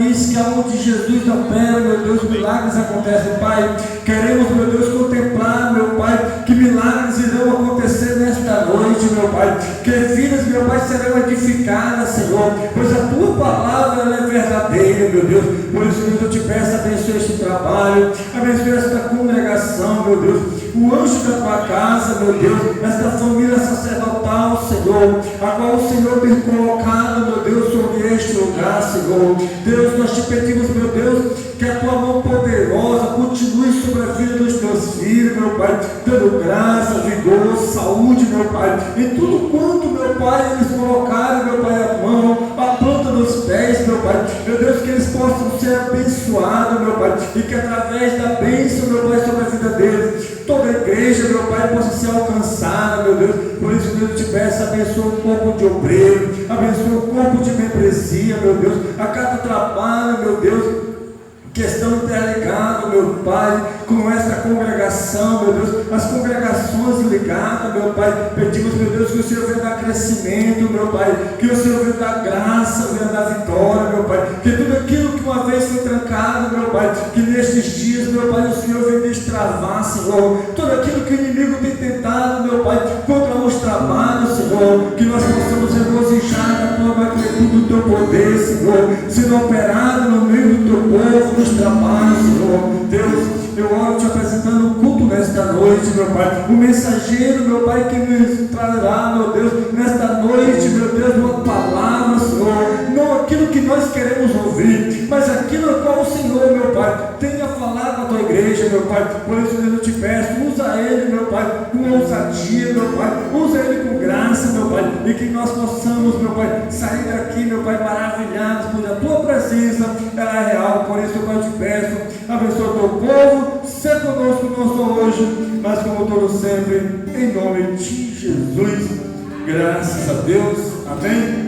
diz que aonde Jesus opera, meu Deus, milagres acontecem, Pai. Queremos, meu Deus, contemplar, meu Pai, que milagres irão acontecer nesta noite, meu Pai. Que vidas, meu Pai, serão edificadas, Senhor, pois a Tua palavra ela é verdadeira, meu Deus. Por isso, Deus, eu te peço, abençoe este trabalho, abençoe esta congregação, meu Deus. O anjo da Tua casa, meu Deus, esta família sacerdotal, Senhor, a qual o Senhor tem colocado, meu Deus, sobre este lugar, Senhor. Deus, nós te pedimos, meu Deus, que a Tua mão poderosa continue sobre a vida dos Teus filhos, meu Pai, dando graça, vigor, saúde, meu Pai, em tudo quanto, meu Pai, eles colocaram, meu Pai, a mão, a planta dos pés, meu Pai, meu Deus, que eles possam ser abençoados, meu Pai, e que através da bênção, meu Pai, sobre a vida deles, toda a igreja, meu Pai, possa ser alcançada, meu Deus. Por isso, Deus, eu te peço, abençoa o corpo de obreiro, abençoa o corpo de membresia, meu Deus, a cada trabalho, meu Deus, que estão interligados, meu Pai, com esta congregação, meu Deus, as congregações ligadas, meu Pai. Pedimos, meu Deus, que o Senhor venha dar crescimento, meu Pai, que o Senhor venha dar graça, venha dar vitória, meu Pai, que tudo aquilo que uma vez foi trancado, meu Pai, que nestes dias, meu Pai, o Senhor venha destravar, Senhor, tudo aquilo que o inimigo tem tentado, meu Pai, contra os trabalhos, Senhor, que nós possamos regozijar na Tua magnitude do Teu poder, Senhor, sendo operado no meio do Teu povo, nos trabalhos, Senhor. Deus, eu oro te apresentando o culto nesta noite, meu Pai, o mensageiro, meu Pai, que nos trará, meu Deus, nesta noite, meu Deus, uma palavra, Senhor, não aquilo que nós queremos ouvir, mas aquilo a qual o Senhor, meu Pai, tem a falar com a Tua igreja, meu Pai. Por isso, Deus, eu te peço, usa ele, meu Pai, com ousadia, meu Pai, usa ele com graça, meu Pai, e que nós possamos, meu Pai, sair daqui, meu Pai, maravilhados, pois a Tua presença ela é real. Por isso, eu te peço, abençoa o Teu povo, seja conosco não só hoje, mas como todo sempre, em nome de Jesus. Graças a Deus, amém.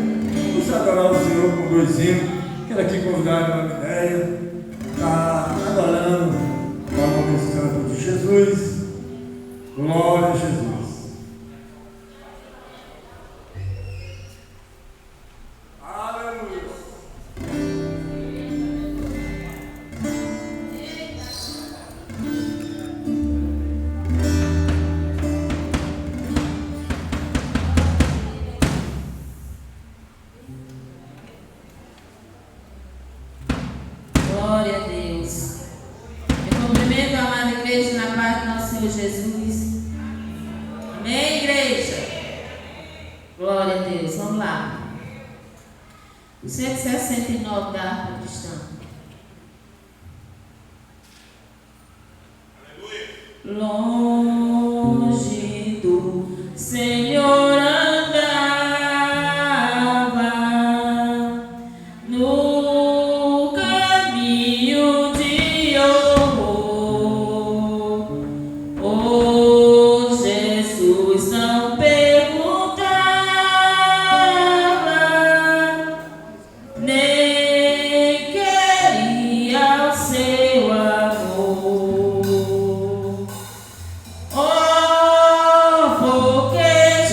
Vamos adorar o Senhor com 2 hinos. Quero aqui convidar a irmã Minéia a adorando o amor santo de Jesus. Glória a Jesus. Jesus. Amém, igreja? Glória a Deus. Vamos lá. O 169 da harpa cristã. Longe do Senhor andava no caminho de horror. Oh, Jesus não perguntava, nem queria o seu amor. Oh, porque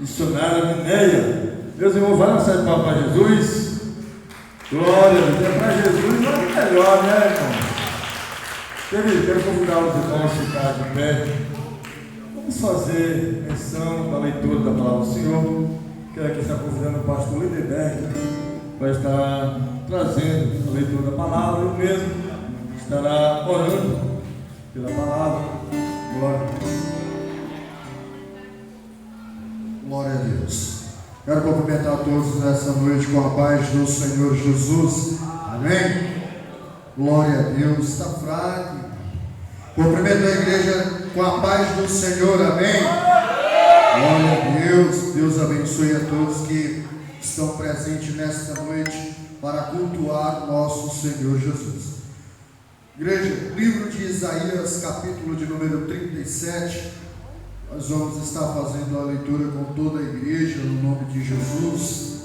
missionária Mineia. Meus irmãos, vai lançar de palmas para Jesus. Glória a Deus. É para Jesus, não é melhor, né, irmão? Quero convidar os irmãos a ficar de pé. Vamos fazer menção da leitura da palavra do Senhor. Quero aqui estar convidando o pastor Lindenberg para estar trazendo a leitura da palavra. Eu mesmo estará orando pela palavra. Glória. Glória a Deus. Quero cumprimentar a todos nessa noite com a paz do Senhor Jesus. Amém? Glória a Deus. Está fraco. Cumprimento a igreja com a paz do Senhor. Amém? Glória a Deus. Deus abençoe a todos que estão presentes nesta noite para cultuar o nosso Senhor Jesus. Igreja, livro de Isaías, capítulo de número 37. Nós vamos estar fazendo a leitura com toda a igreja, no nome de Jesus.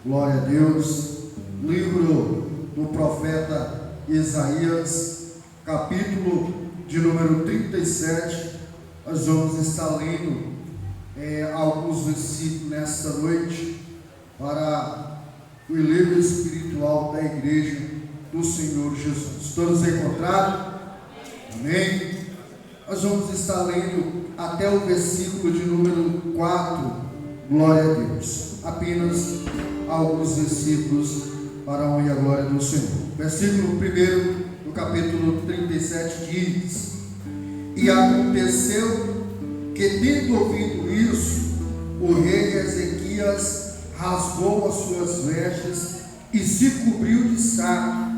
Glória a Deus. Livro do profeta Isaías, capítulo de número 37. Nós vamos estar lendo alguns versículos nesta noite para o livro espiritual da igreja do Senhor Jesus. Todos encontraram? Amém? Nós vamos estar lendo até o versículo de número 4, glória a Deus. Apenas alguns versículos para a honra e a glória do Senhor. Versículo 1 do capítulo 37 diz: E aconteceu que, tendo ouvido isso, o rei Ezequias rasgou as suas vestes e se cobriu de saco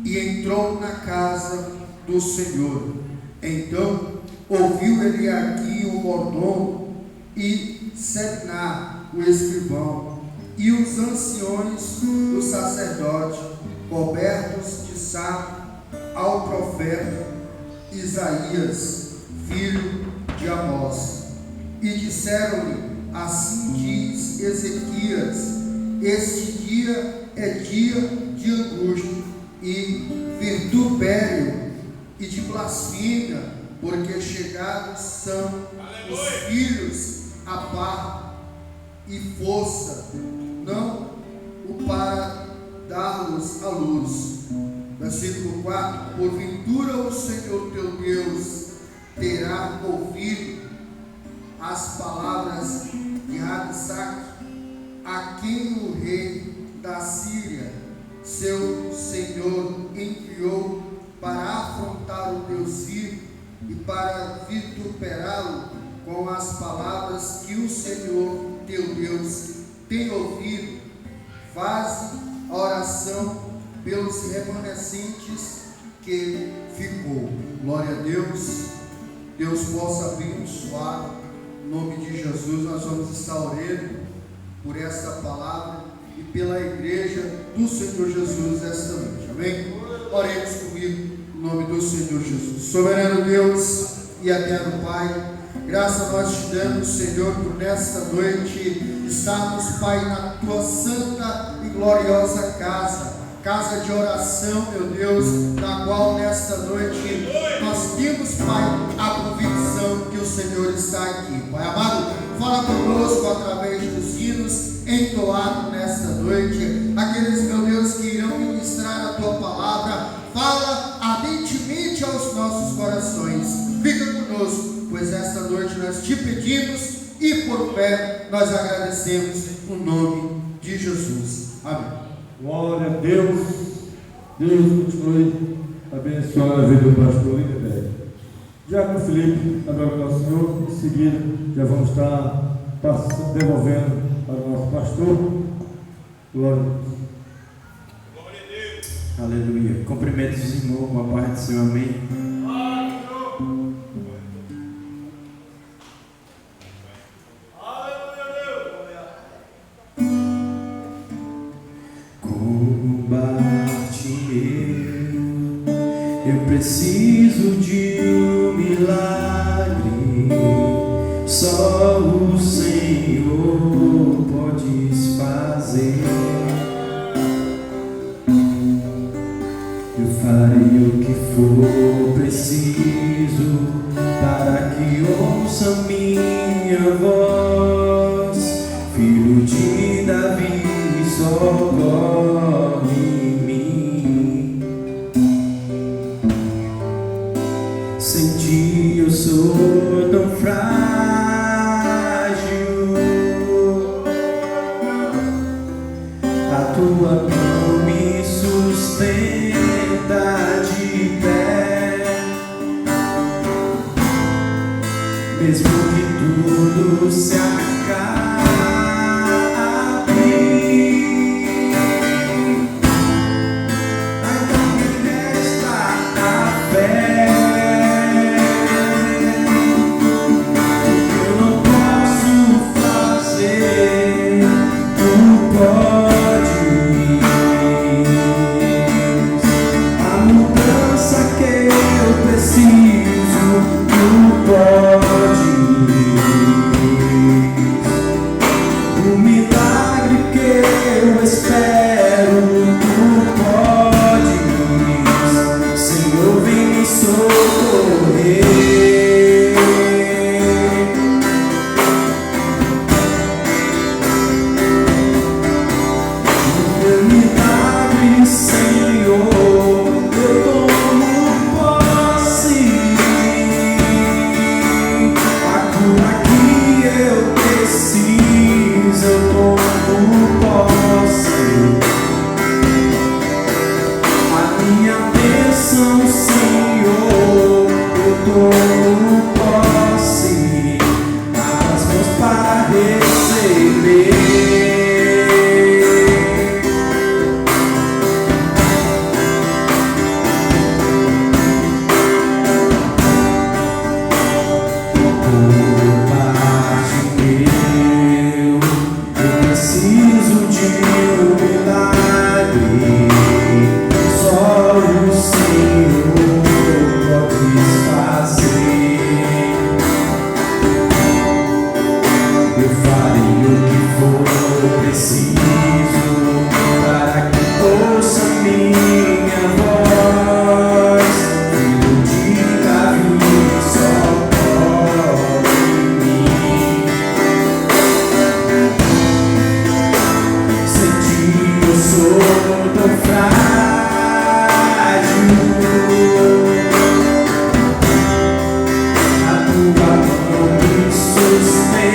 e entrou na casa do Senhor. Então ouviu Eliaquim, o mordomo, e Sebna, o escrivão, e os anciões do sacerdote, cobertos de saco, ao profeta Isaías, filho de Amós. E disseram-lhe: Assim diz Ezequias: Este dia é dia de angústia e vitupério e de blasfêmia, porque chegados são os filhos a par e força, não o para dar-los à luz. Versículo 4: Porventura o Senhor teu Deus terá ouvido as palavras de Rabsaque, a quem o rei da Síria, seu senhor, enviou para afrontar o Deus vivo e para vituperá-lo com as palavras que o Senhor teu Deus tem ouvido. Faze a oração pelos remanescentes que ficou. Glória a Deus. Deus possa abençoar. Em nome de Jesus, nós vamos estar orando por esta palavra e pela igreja do Senhor Jesus esta noite. Amém? Oremos comigo em nome do Senhor Jesus. Soberano Deus e eterno Pai, graças nós te damos, Senhor, por nesta noite estarmos, Pai, na tua santa e gloriosa casa de oração, meu Deus, na qual nesta noite nós temos, Pai, a convicção que o Senhor está aqui. Pai amado, fala conosco através dos hinos entoados nesta noite. Aqueles, meu Deus, que irão ministrar a tua palavra, fala ardentemente aos nossos corações. Fica conosco, pois esta noite nós te pedimos e por fé nós agradecemos no nome de Jesus. Amém. Glória a Deus. Deus continue abençoando a vida do pastor Lindenberg. Diácono Felipe, agora com o Senhor. Em seguida, já vamos estar devolvendo para o nosso pastor. Glória a Deus. Glória a Deus. Aleluia. Cumprimento os irmãos com a paz do Senhor. Amém. Preciso de um milagre, só o Senhor pode fazer. Eu farei o que for preciso para que ouça minha voz. se acabe. Ainda me resta a fé. Eu não posso fazer, tu podes. A mudança que eu preciso, tu podes. O milagre que eu espero, tu podes. Senhor, vem me socorrer. Meu milagre, Senhor, eu tomo posse. A cura que eu preciso, eu tomo posse. A minha bênção, Senhor, eu tomo posse. Abra as mãos para receber. Eu preciso de um milagre. Só o Senhor pode fazer. Eu farei o que for preciso para que ouça minha voz. Filho de Davi, socorre em mim. Senti eu sou tão frágil. A tua mão me sustenta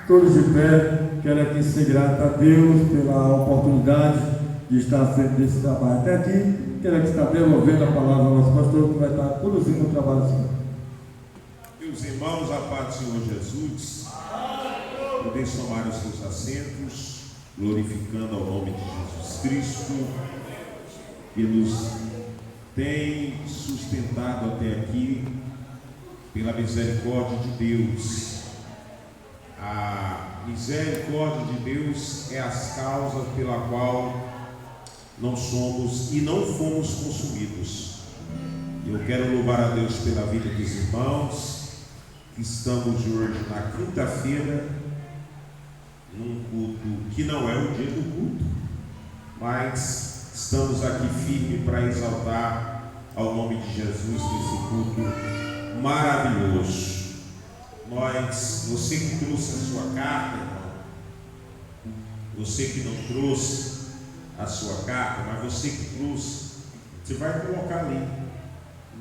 Todos de pé, quero aqui ser grato a Deus pela oportunidade de estar fazendo esse trabalho até aqui. Quero aqui estar devolvendo a palavra ao nosso pastor, que vai estar produzindo o trabalho assim. Meus irmãos, a paz do Senhor Jesus, podeis tomar os seus assentos, glorificando ao nome de Jesus Cristo, que nos tem sustentado até aqui pela misericórdia de Deus. A misericórdia de Deus é as causas pela qual não somos e não fomos consumidos. Eu quero louvar a Deus pela vida dos irmãos que estamos hoje na quinta-feira, num culto que não é o dia do culto, mas estamos aqui firmes para exaltar ao nome de Jesus nesse culto maravilhoso. Você que trouxe a sua carta, irmão, você que não trouxe a sua carta, mas você que trouxe, você vai colocar ali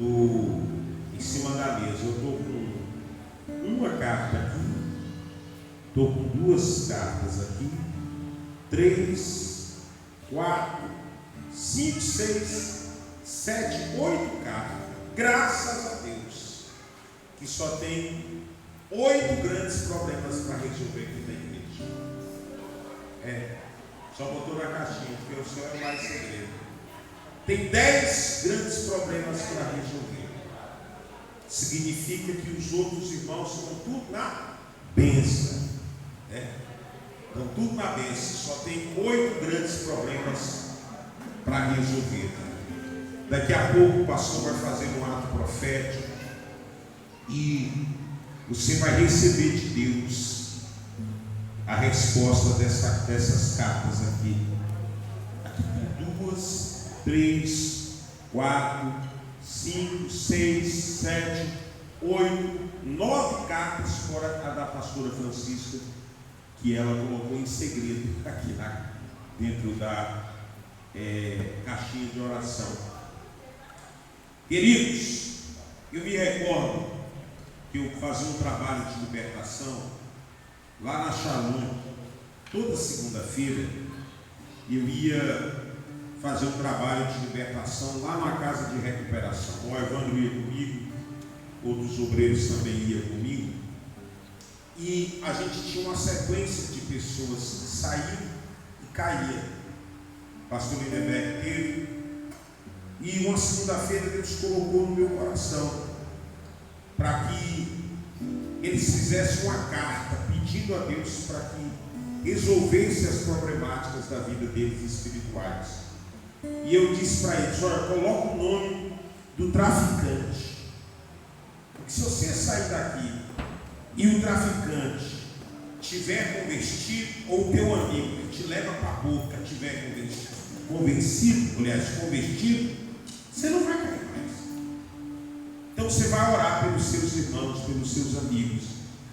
em cima da mesa. Eu estou com uma carta aqui, estou com duas cartas aqui, 3, 4, 5, 6, 7, 8 cartas. Graças a Deus, que só tem 8 grandes problemas para resolver aqui na igreja. Só botou na caixinha, porque o senhor é mais segredo. Tem 10 grandes problemas para resolver. Significa que os outros irmãos estão tudo na bênção. Estão tudo na bênção. Só tem 8 grandes problemas para resolver. Daqui a pouco o pastor vai fazer um ato profético e você vai receber de Deus a resposta dessas cartas aqui. Aqui tem 2, 3, 4, 5, 6, 7, 8, 9 cartas, fora a da pastora Francisca, que ela colocou em segredo aqui dentro da caixinha de oração. Queridos, eu me recordo que eu fazia um trabalho de libertação lá na Shalom, toda segunda-feira. Eu ia fazer um trabalho de libertação lá na casa de recuperação. O Evandro ia comigo, outros obreiros também iam comigo, e a gente tinha uma sequência de pessoas que saíam e caíam. O pastor Lindeberg teve, e uma segunda-feira Deus colocou no meu coração para que eles fizessem uma carta pedindo a Deus para que resolvesse as problemáticas da vida deles espirituais. E eu disse para eles: olha, coloca o nome do traficante, porque se você sair daqui e o traficante tiver convertido, ou o teu amigo que te leva para a boca tiver convertido, você não vai cair mais. Então você vai orar pelos seus irmãos, pelos seus amigos.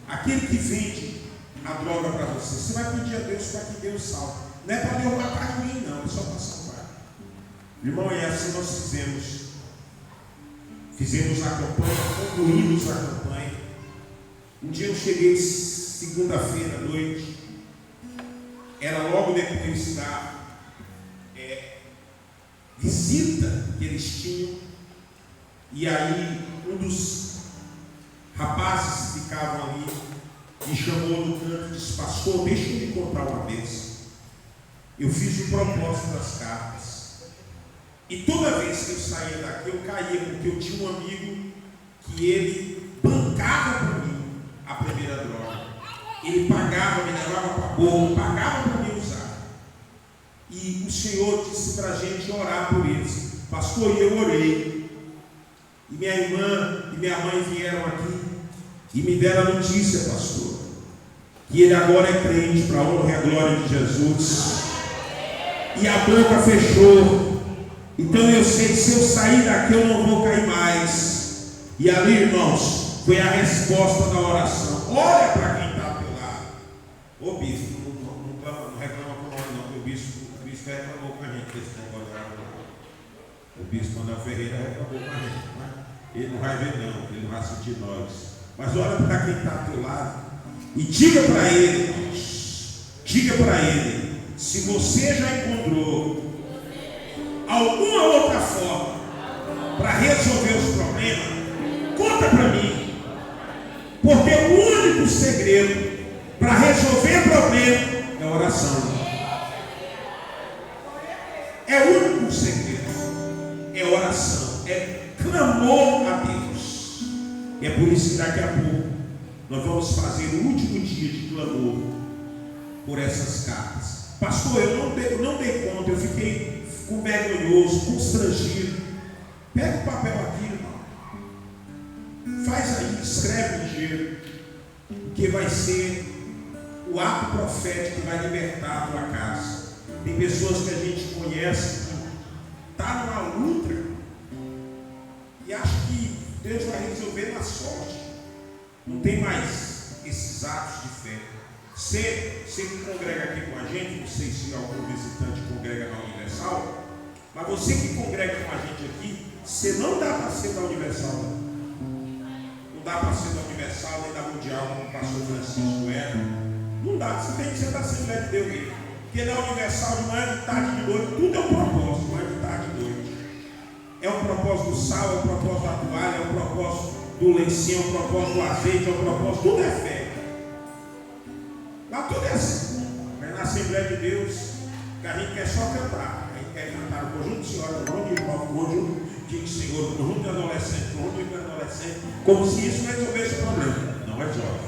Aquele que vende a droga para você, você vai pedir a Deus para que Deus salve. Não é para Deus matar ninguém, não, é só para salvar. Irmão, e assim nós fizemos a campanha, concluímos a campanha. Um dia eu cheguei segunda-feira à noite, era logo depois da visita que eles tinham, e aí um dos rapazes que ficavam ali me chamou no canto e disse: pastor, deixa eu lhe contar uma vez. Eu fiz o propósito das cartas, e toda vez que eu saía daqui eu caía, porque eu tinha um amigo que ele bancava para mim a primeira droga. Ele pagava, me levava para a boca, pagava para mim usar. E o Senhor disse para a gente orar por eles. Pastor, e eu orei. E minha irmã e minha mãe vieram aqui e me deram a notícia, pastor, que ele agora é crente, para a honra e a glória de Jesus. E a boca fechou. Então eu sei que se eu sair daqui eu não vou cair mais. E ali, irmãos, foi a resposta da oração. Olha para quem está ao teu lado. Ô bispo, não reclama com nós não, que o bispo reclamou com a gente desse negócio da oração. O bispo Manuel Ferreira reclamou com a gente, mas ele não vai ver não, ele não vai sentir nós. Mas olha para quem está ao teu lado, E diga para ele, irmãos, diga para ele, se você já encontrou alguma outra forma para resolver os problemas, conta para mim. Porque o único segredo para resolver problema é oração. É o único segredo. É oração. É clamor a Deus. E é por isso que daqui a pouco nós vamos fazer o último dia de clamor por essas cartas. Pastor, eu não dei conta, eu fiquei vergonhoso, constrangido. Pega o papel aqui, irmão. Faz aí, escreve ligeiro. Porque vai ser o ato profético que vai libertar a tua casa. Tem pessoas que a gente conhece que está numa luta e acha que Deus vai resolver na sorte. Não tem mais esses atos de fé. Você que congrega aqui com a gente, não sei se algum visitante congrega na Universal, mas você que congrega com a gente aqui, você não dá para ser da Universal. Não dá para ser da Universal nem da Mundial, como o pastor Francisco era. Não dá, você tem que ser da Assembleia de Deus mesmo. Porque na Universal, de manhã, de tarde, de noite, tudo é um propósito, de manhã, de tarde, de noite. É o propósito do sal, é o propósito da toalha, é o propósito do lencinho, é o propósito do azeite, é o propósito, tudo é fé. Lá tudo é assim. Mas na Assembleia de Deus, que a gente quer só cantar. A gente quer cantar o conjunto de senhoras, o conjunto de irmãos, o conjunto de senhor, o conjunto de adolescentes, o conjunto de adolescentes, como se isso resolvesse o problema. Não resolve.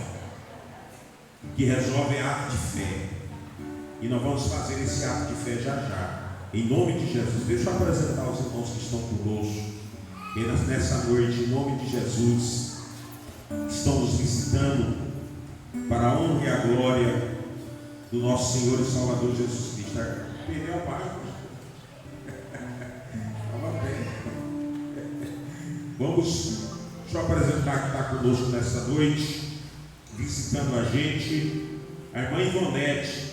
O que resolve é ato de fé. E nós vamos fazer esse ato de fé já já. Em nome de Jesus. Deixa eu apresentar os irmãos que estão conosco. Eles nessa noite, em nome de Jesus, estão nos visitando para a honra e a glória do nosso Senhor e Salvador Jesus Cristo. Perdeu o pai. Estava bem. Vamos, deixa eu apresentar que está conosco nessa noite, visitando a gente, a irmã Ivonete,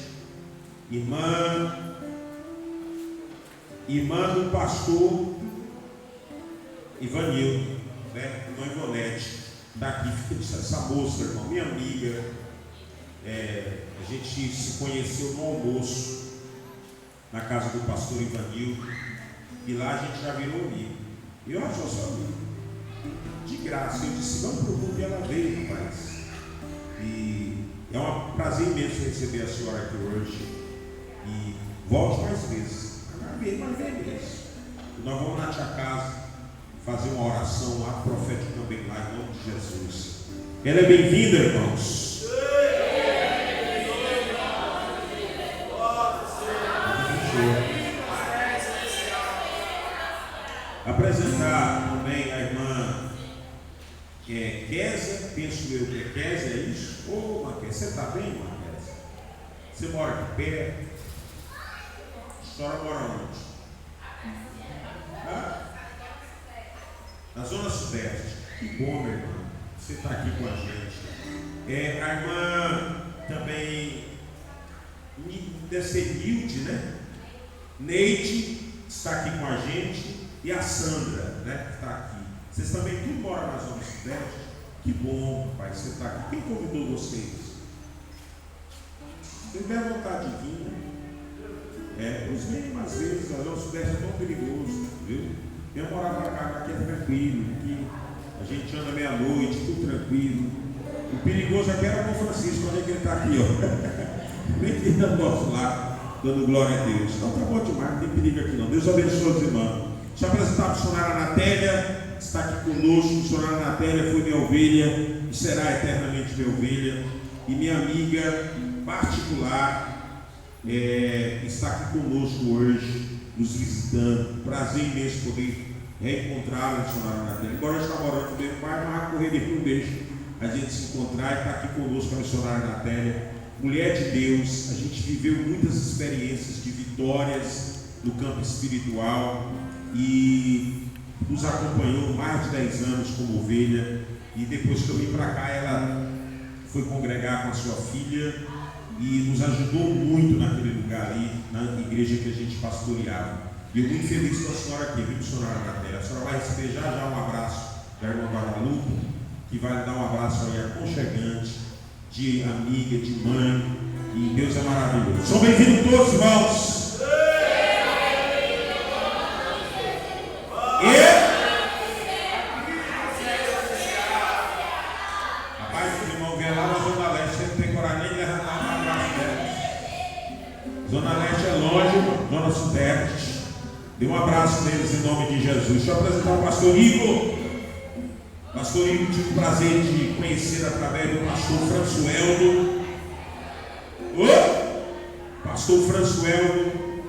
irmã do pastor Ivanildo, né? Irmã Ivonete, está aqui, essa moça, irmão, minha amiga. A gente se conheceu no almoço na casa do pastor Ivanildo, e lá a gente já virou amigo. E eu acho só amigo, de graça. Eu disse, vamos para o grupo, e ela veio, rapaz. E é um prazer imenso receber a senhora aqui hoje. E volte mais vezes. Mas vem mesmo. Nós vamos na tua casa fazer uma oração, um ato profético também lá, em nome de Jesus. Ela é bem-vinda, irmãos. Apresentar também a irmã Késia, penso eu que é Késia, é isso? Ô, Maquia, você está bem, irmã Késia? Você mora aqui perto? A senhora mora onde? Na Zona Sudeste. Que bom, meu irmão. Você está aqui com a gente. A irmã também deve ser Nilde, né? Neide está aqui com a gente. E a Sandra, né? Que está aqui. Vocês também tudo moram na Zona Sudeste? Que bom, pai, você está aqui. Quem convidou vocês? Se tiver vontade de vir, né? Os mínimos às vezes, a Zona Sudeste é tão perigoso, viu? Eu morar para cá, aqui é tranquilo, aqui a gente anda meia-noite, tudo tranquilo. O perigoso aqui era o Dom Francisco, onde é que ele está aqui, ó. Vem aqui do nosso lado, dando glória a Deus. Então tá bom demais, não tem perigo aqui não. Deus abençoe os irmãos. Deixa eu apresentar a missionária Natélia, está aqui conosco. A missionária Natélia foi minha ovelha e será eternamente minha ovelha. E minha amiga particular está aqui conosco hoje, nos visitando. Prazer imenso poder reencontrá-la, missionária Natélia. Embora eu esteja morando no mesmo bairro, mas a correria não deixa a gente se encontrar. E está aqui conosco a missionária Natélia, mulher de Deus. A gente viveu muitas experiências de vitórias no campo espiritual e nos acompanhou mais de 10 anos como ovelha. E depois que eu vim para cá, ela foi congregar com a sua filha e nos ajudou muito naquele lugar ali, na igreja que a gente pastoreava. E eu muito feliz com a senhora aqui, viu, missionária Natélia? A senhora vai receber já um abraço da irmã Guadalupe, que vai lhe dar um abraço aí aconchegante, de amiga, de mãe, e Deus é maravilhoso. São bem-vindos todos, irmãos. Rapaz, o irmão vem lá na Zona Leste, ele não tem coragem nem de levantar o abraço deles. Zona Leste é longe, Zona Sudeste. Dê um abraço neles em nome de Jesus. Deixa eu apresentar o pastor Igor. Pastor Igor, tive o prazer de conhecer através do pastor Françoeldo. Pastor Françoeldo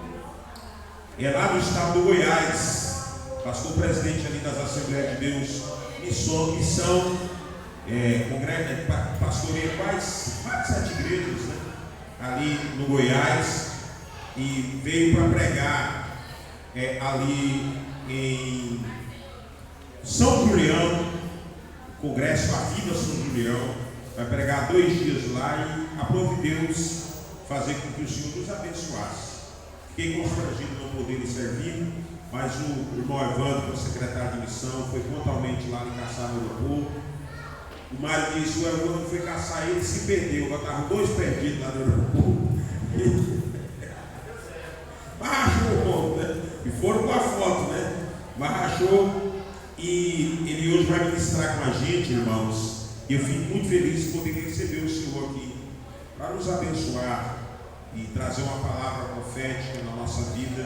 é lá do estado do Goiás. Pastor presidente ali das Assembleias de Deus, missão, pastoreia quase 7 igrejas, né? Ali no Goiás, e veio para pregar ali em São Julião, Congresso A Vida São Julião. Vai pregar 2 dias lá e aprove Deus fazer com que o Senhor nos abençoasse. Fiquei constrangido de não poder lhe servir, mas o irmão Evandro, o secretário de missão, foi pontualmente lá em caçar no aeroporto. O Mário disse: o Evandro foi caçar ele e se perdeu. Eu estava 2 perdidos lá no aeroporto. Mas rachou, né? E foram com a foto, né? Mas rachou. E ele hoje vai ministrar com a gente, irmãos. E eu fico muito feliz de poder receber o Senhor aqui para nos abençoar e trazer uma palavra profética na nossa vida.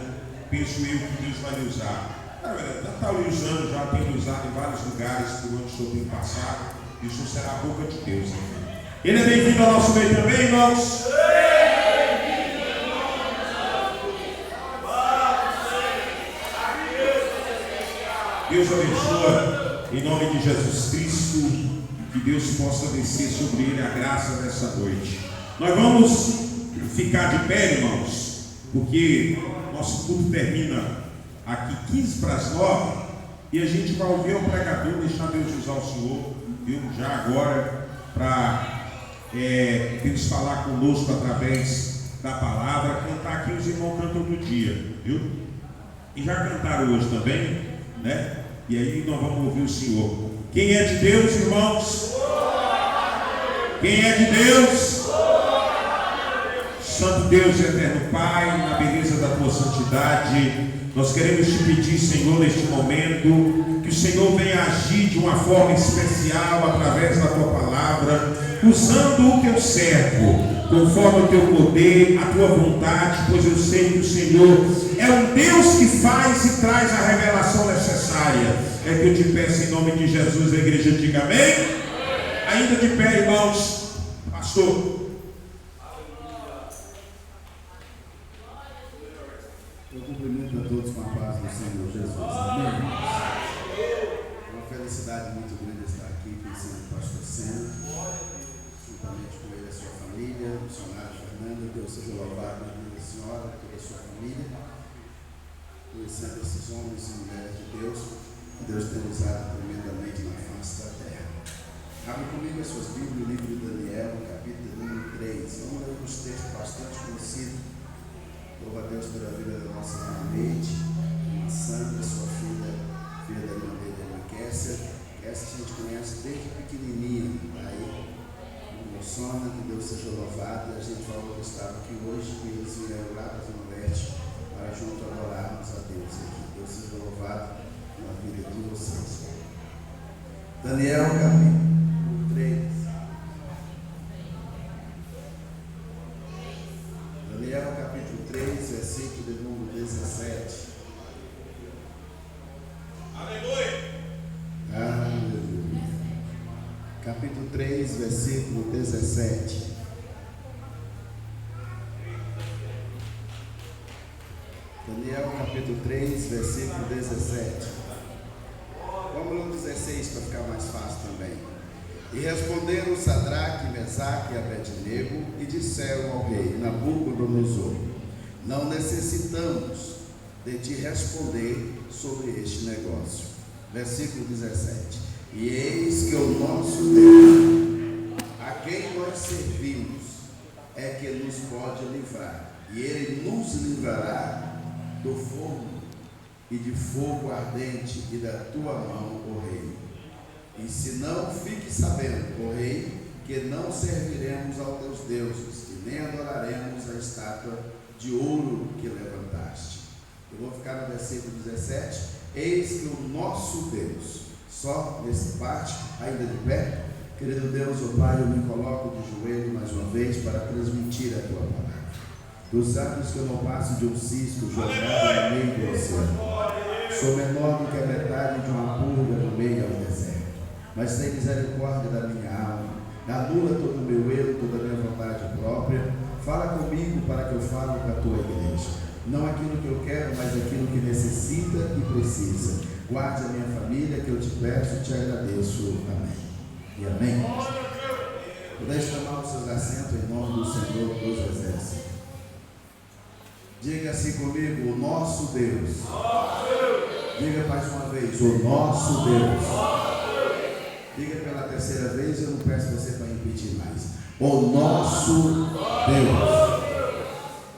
Penso eu que Deus vai lhe usar. Já está lhe usando, já tem lhe usado em vários lugares por onde o Senhor tem passado. Isso será a boca de Deus. Ele é bem-vindo ao nosso meio também, irmãos. Deus abençoa em nome de Jesus Cristo. Que Deus possa descer sobre ele a graça dessa noite. Nós vamos ficar de pé, irmãos, porque nosso culto termina aqui 15 para as 9 e a gente vai ouvir o pregador, deixar Deus usar o Senhor, viu? Já agora, para Deus falar conosco através da palavra. Cantar aqui, os irmãos cantam todo dia, viu? E já cantaram hoje também, né? E aí nós vamos ouvir o Senhor. Quem é de Deus, irmãos? Quem é de Deus? Santo Deus e eterno Pai, na beleza da tua santidade, nós queremos te pedir, Senhor, neste momento, que o Senhor venha agir de uma forma especial através da tua palavra, usando o teu servo, conforme o teu poder, a tua vontade, pois eu sei que o Senhor é um Deus que faz e traz a revelação necessária. É que eu te peço em nome de Jesus, a igreja diga amém. Ainda de pé, irmãos, pastor. Eu cumprimento a todos com a paz do Senhor Jesus. Amém. É uma felicidade muito grande estar aqui conhecendo o pastor Senna, juntamente com ele e a sua família, o missionário Fernando. Deus seja louvado na vida da senhora, toda a sua família, conhecendo esses homens e mulheres de Deus, que Deus tem usado tremendamente na face da terra. Abre comigo as suas Bíblias, o livro de Daniel, capítulo número 3. Vamos ler uns textos bastante conhecidos. Louva a Deus pela vida da nossa irmã Leite, irmã Sandra, sua filha da irmã dele, a irmã Kessia. Essa a gente conhece desde pequenininha, tá aí, emociona, que Deus seja louvado. A gente falou que estava aqui hoje, que eles vieram lá para a Zona Leste para junto adorarmos a Deus aqui. Deus seja louvado na vida de vocês. Daniel, capítulo 3. Daniel, capítulo 3, versículo de número 17. Aleluia! Aleluia. Capítulo 3, versículo 17. Daniel, capítulo 3, versículo 17. Vamos no 16 para ficar mais fácil também. E responderam Sadraque, Mesaque e Abednego e disseram ao rei Nabucodonosor: não necessitamos de te responder sobre este negócio. Versículo 17. E eis que o nosso Deus, a quem nós servimos, é que nos pode livrar, e ele nos livrará do fogo e de fogo ardente e da tua mão, ó rei. E se não, fique sabendo, ó rei, que que não serviremos aos teus deuses, e nem adoraremos a estátua de ouro que levantaste. Eu vou ficar no versículo 17. Eis que o nosso Deus, só nessa parte, ainda de pé, querido Deus, ó Pai, eu me coloco de joelho mais uma vez para transmitir a tua palavra. Tu sabes que eu não passo de um cisco jogado no meio do oceano. Sou menor do que a metade de uma pulga no meio ao deserto. Mas tem misericórdia da minha alma. Anula todo o meu erro, toda a minha vontade própria. Fala comigo para que eu fale com a tua igreja. Não aquilo que eu quero, mas aquilo que necessita e precisa. Guarde a minha família, que eu te peço e te agradeço. Amém. E amém. Deixe tomar os seus assentos em nome do Senhor dos Exércitos. Diga assim comigo: o nosso Deus. Diga mais uma vez: o nosso Deus. Diga pela terceira vez, eu não peço você para repetir mais. O nosso Deus.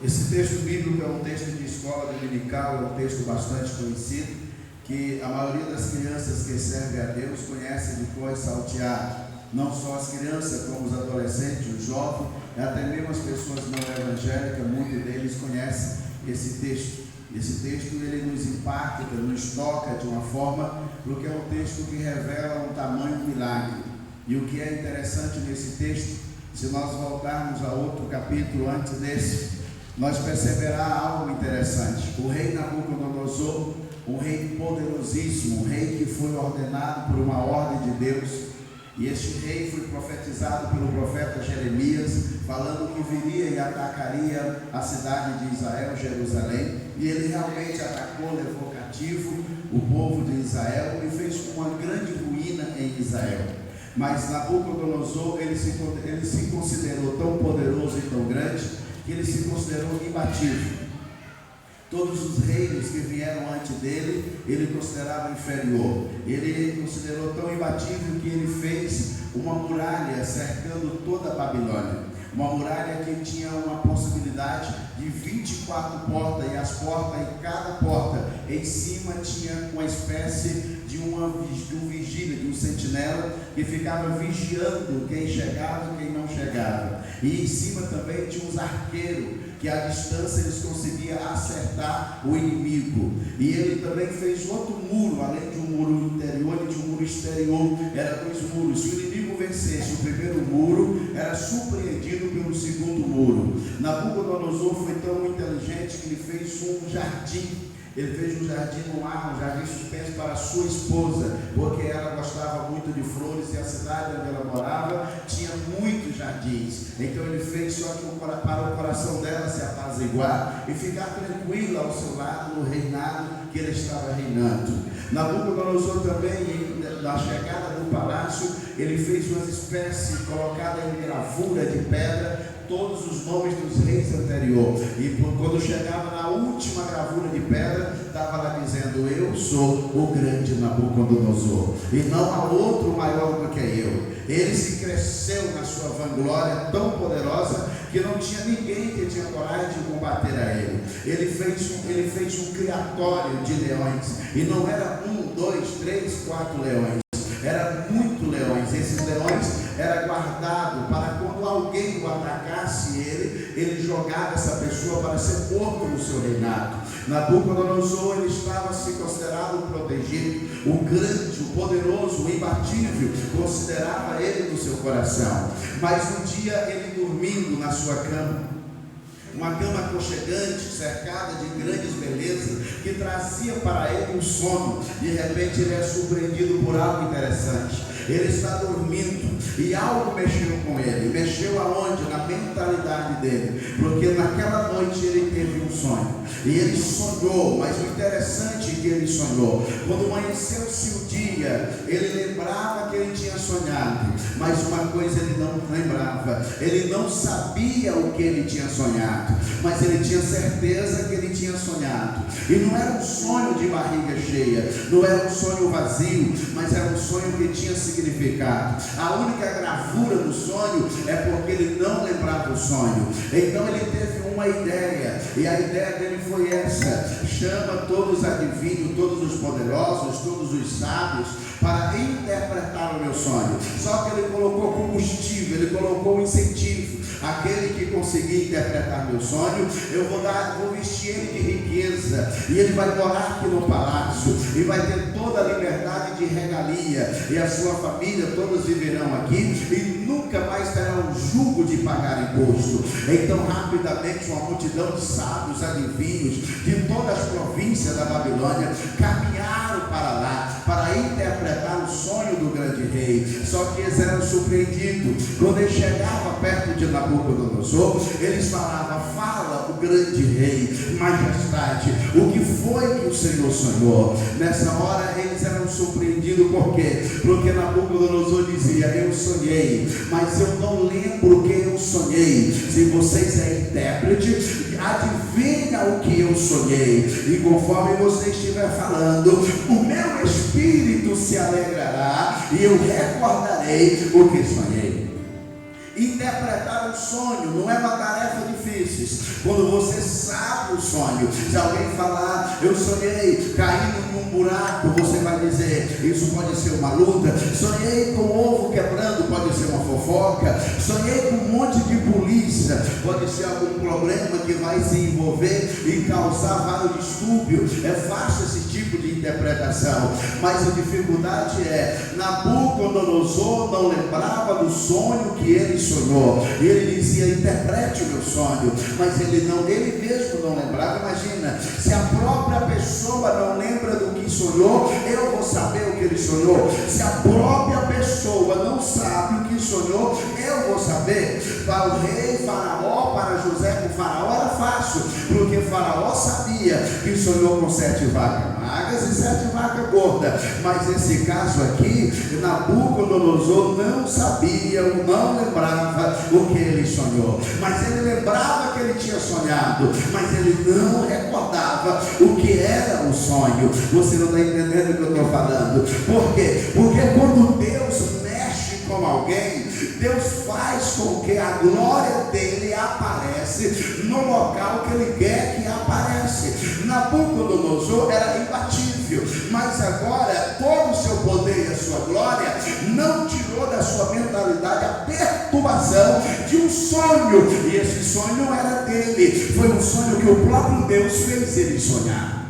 Esse texto bíblico é um texto de escola dominical, é um texto bastante conhecido, que a maioria das crianças que servem a Deus conhece depois salteado. Não só as crianças, como os adolescentes, os jovens, e até mesmo as pessoas não evangélicas, muitos deles conhecem esse texto. Esse texto ele nos impacta, nos toca de uma forma, porque é um texto que revela um tamanho milagre. E o que é interessante nesse texto, se nós voltarmos a outro capítulo antes desse, nós perceberá algo interessante. O rei Nabucodonosor, um rei poderosíssimo, um rei que foi ordenado por uma ordem de Deus, e este rei foi profetizado pelo profeta Jeremias, falando que viria e atacaria a cidade de Israel, Jerusalém, e ele realmente atacou, levou cativo o povo de Israel e fez uma grande ruína em Israel. Mas Nabucodonosor, ele se considerou tão poderoso e tão grande, que ele se considerou imbatível. Todos os reinos que vieram antes dele, ele considerava inferior. Ele considerou tão imbatível que ele fez uma muralha cercando toda a Babilônia. Uma muralha que tinha uma possibilidade de 24 portas, e as portas, em cada porta, em cima tinha uma espécie de um vigília, de um sentinela, que ficava vigiando quem chegava e quem não chegava. E em cima também tinha uns arqueiros, que à distância eles conseguiam acertar o inimigo. E ele também fez outro muro, além de um muro interior, ele tinha um muro exterior, eram 2 muros. Se o inimigo vencesse o primeiro muro, era surpreendido pelo segundo muro. Nabucodonosor foi tão inteligente que ele fez um jardim. Ele fez um jardim no ar, um jardim suspenso para a sua esposa, porque ela gostava muito de flores e a cidade onde ela morava tinha muitos jardins. Então ele fez só que para o coração dela se apaziguar e ficar tranquila ao seu lado no reinado que ele estava reinando. Nabucodonosor também, na chegada do palácio, ele fez uma espécie colocada em gravura de pedra todos os nomes dos reis anteriores, e quando chegava na última gravura de pedra, estava lá dizendo: eu sou o grande Nabucodonosor, e não há outro maior do que eu. Ele se cresceu na sua vanglória tão poderosa que não tinha ninguém que tinha coragem de combater a ele. Ele fez um criatório de leões, e não era 1, 2, 3, 4 leões, era muito leões. Esses leões era guardado para quando alguém o atacasse, ele jogava essa pessoa para ser morto no seu reinado. Nabucodonosor, ele estava se considerado protegido. O grande, o poderoso, o imbatível, considerava ele no seu coração. Mas um dia ele dormindo na sua cama, uma cama aconchegante, cercada de grandes belezas, que trazia para ele um sono. De repente ele é surpreendido por algo interessante. Ele está dormindo e algo mexeu com ele. Mexeu aonde? Na mentalidade dele, porque naquela noite ele teve um sonho e ele sonhou. Mas o interessante é que ele sonhou, quando amanheceu-se o dia, ele lembrava que ele tinha sonhado, mas uma coisa ele não lembrava, ele não sabia o que ele tinha sonhado, mas ele tinha certeza que ele tinha sonhado. E não era um sonho de barriga cheia, não era um sonho vazio, mas era um sonho que tinha significado. A única gravura do sonho é porque ele não lembrava o sonho. Então ele teve uma ideia, e a ideia dele foi essa: chama todos os adivinhos, todos os poderosos, todos os sábios, para interpretar o meu sonho. Só que ele colocou combustível, ele colocou incentivo. Aquele que conseguir interpretar meu sonho, eu vou vestir ele de riqueza, e ele vai morar aqui no palácio, e vai ter toda a liberdade de regalia, e a sua família, todos viverão aqui, e nunca mais terão um jugo de pagar imposto. Então rapidamente uma multidão de sábios, adivinhos, de todas as províncias da Babilônia, caminharam para lá, para interpretar o sonho do grande rei. Só que eles eram surpreendidos, quando ele chegava perto de Nabucodonosor, eles falavam: fala o grande rei, majestade, o que foi que o Senhor sonhou? Nessa hora eles eram surpreendidos, por quê? Porque Nabucodonosor dizia: eu sonhei, mas eu não lembro o que eu sonhei. Se vocês é intérprete, adivinha o que eu sonhei, e conforme você estiver falando, o meu espírito se alegrará, e eu recordarei o que sonhei. Interpretar um sonho não é uma tarefa difícil. Quando você sabe o sonho, se alguém falar: eu sonhei caindo num buraco, você vai dizer: isso pode ser uma luta. Sonhei com ovo quebrando, pode ser uma fofoca. Sonhei com um monte de polícia, pode ser algum problema que vai se envolver e causar vários distúrbios. É fácil esse tipo de interpretação, mas a dificuldade é: Nabucodonosor não lembrava do sonho que ele sonhou, e ele dizia: interprete o meu sonho, mas ele mesmo não lembrava. Imagina, se a própria pessoa não lembra do que sonhou, eu vou saber o que ele sonhou. Se a própria pessoa não sabe o que sonhou, eu vou saber. Para o rei Faraó, para José com Faraó era fácil, porque Faraó sabia que sonhou com 7 vacas magras e 7 vacas gordas. Mas esse caso aqui, Nabucodonosor não sabia, não lembrava o que ele sonhou. Mas ele lembrava que ele tinha sonhado, mas ele não recordava o que era o sonho. Você não está entendendo o que eu estou falando? Por quê? Porque quando Deus mexe com alguém, Deus faz com que a glória dele aparece no local que ele quer que aparece. Nabucodonosor era imbatível, mas agora todo o seu poder e a sua glória não tirou da sua mentalidade a perturbação de um sonho, e esse sonho não era dele, foi um sonho que o próprio Deus fez ele sonhar.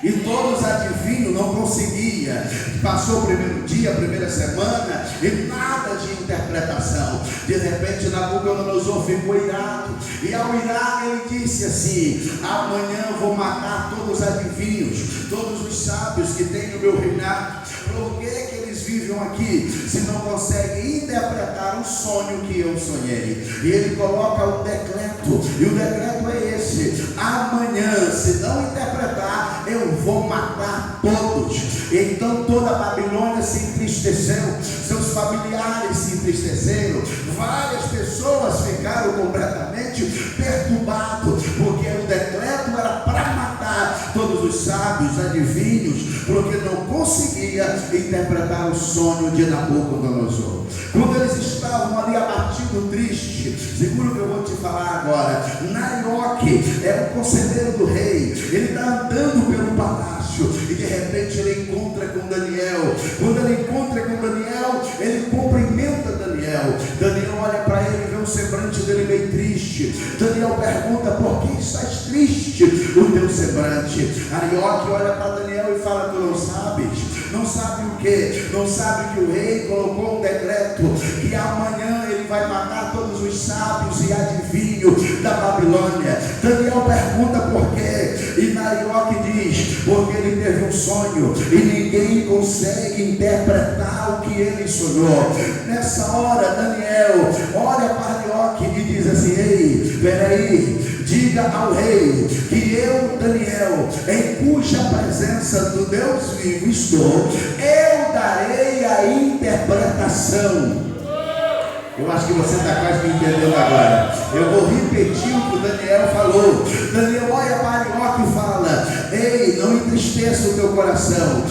E todos adivinhos, não conseguia. Passou o primeiro dia, a primeira semana, e nada de interpretação. De repente Nabucodonosor ficou irado, e ao irar ele disse assim: amanhã eu vou matar todos os adivinhos, todos os sábios que tem no meu reinado. Por que eles vivem aqui se não conseguem interpretar o sonho que eu sonhei? E ele coloca o decreto, e o decreto é esse: amanhã, se não interpretar, eu vou matar todos. Então toda a Babilônia se entristeceu, seus familiares se entristeceram, várias pessoas ficaram completamente perturbadas, porque o decreto era para matar todos os sábios, adivinhos, porque não conseguia interpretar o sonho de Nabucodonosor. Quando eles estavam ali abatidos, tristes, seguro que eu vou te falar agora, Narioque é o conselheiro do rei, ele está andando pelo palácio, e de repente ele encontra com Daniel. Quando ele encontra com Daniel, ele cumprimenta Daniel. Daniel olha para ele e vê o semblante dele bem triste. Daniel pergunta: por que estás triste o teu semblante? Arioque olha para Daniel e fala: tu não sabes? Não sabe o que? Não sabe que o rei colocou um decreto que amanhã ele vai matar todos os sábios e adivinhos da Babilônia. Daniel pergunta por quê, e Arioque diz: porque ele teve um sonho e ninguém consegue interpretar o que ele sonhou. Nessa hora Daniel olha para Arioque e diz assim: ei, peraí, diga ao rei que eu, Daniel, em cuja presença do Deus vivo estou, eu darei a interpretação. Eu acho que você está quase me entendendo agora. Eu vou repetir o que o Daniel falou. Daniel olha para Arioque e fala: ei, não entristeça o teu coração,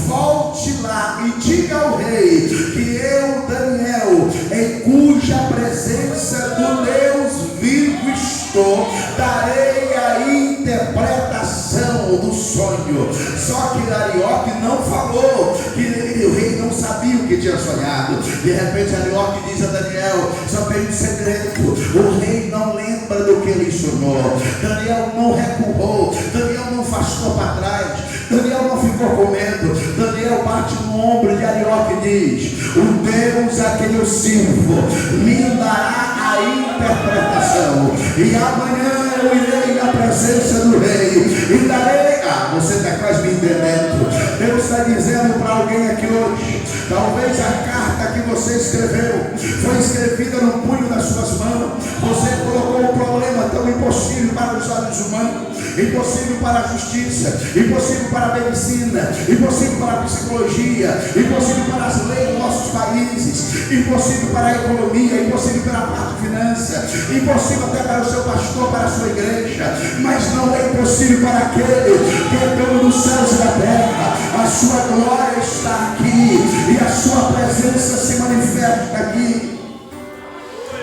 volte lá e diga ao rei que eu, Daniel, em cuja presença do Deus vivo estou, darei a interpretação. do sonho. Só que Arioque não falou, que o rei não sabia o que tinha sonhado. De repente Arioque diz a Daniel: só tem um segredo, o rei não lembra do que ele sonhou. Daniel não recuou, Daniel não afastou para trás, Daniel não ficou com medo. Daniel bate no ombro de Arioque e diz: o Deus a quem eu sirvo me dará a interpretação, e amanhã eu irei na presença do rei e darei. Você está quase me entendendo? Deus está dizendo para alguém aqui hoje: talvez a carta que você escreveu foi escrevida no punho das suas mãos. Você colocou um problema tão impossível para os olhos humanos, impossível para a justiça, impossível para a medicina, impossível para a psicologia, impossível para as leis dos nossos países, impossível para a economia, impossível para a parte de finanças, impossível até para o seu pastor, para a sua igreja, mas não é impossível para aquele que é dono dos céus e da terra. A sua glória está aqui e a sua presença se manifesta aqui.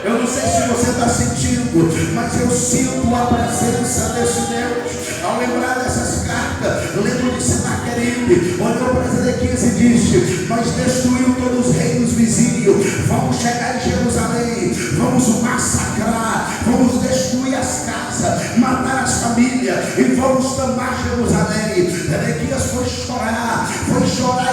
Eu não sei se você está sentindo, mas eu sinto a presença desse Deus. Ao lembrar dessas cartas, lembro de Senaqueribe, olhou para Ezequias e disse: mas destruiu todos os reinos vizinhos, vamos chegar em Jerusalém, vamos massacrar, vamos destruir as casas, matar as famílias e vamos tomar Jerusalém. Ezequias foi chorar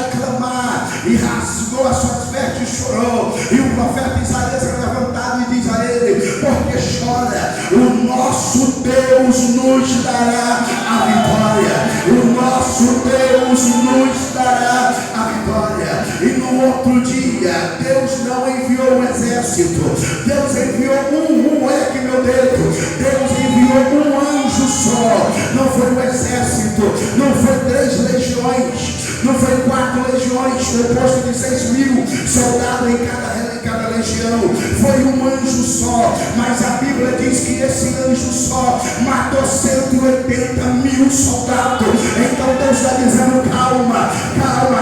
e clamar, e rasgou as suas vestes e chorou. E o profeta Isaías é levantado e diz a ele: porque chora? O nosso Deus nos dará a vitória. O nosso Deus nos dará a vitória. E no outro dia, Deus não enviou um exército, Deus enviou olha aqui meu dedo, Deus enviou um anjo só. Não foi um exército, não foi 3 legiões, não foi 4 legiões, composto de 6.000 soldados em cada legião. Foi um anjo só, mas a Bíblia diz que esse anjo só matou 180.000 soldados. Então Deus está dizendo: calma,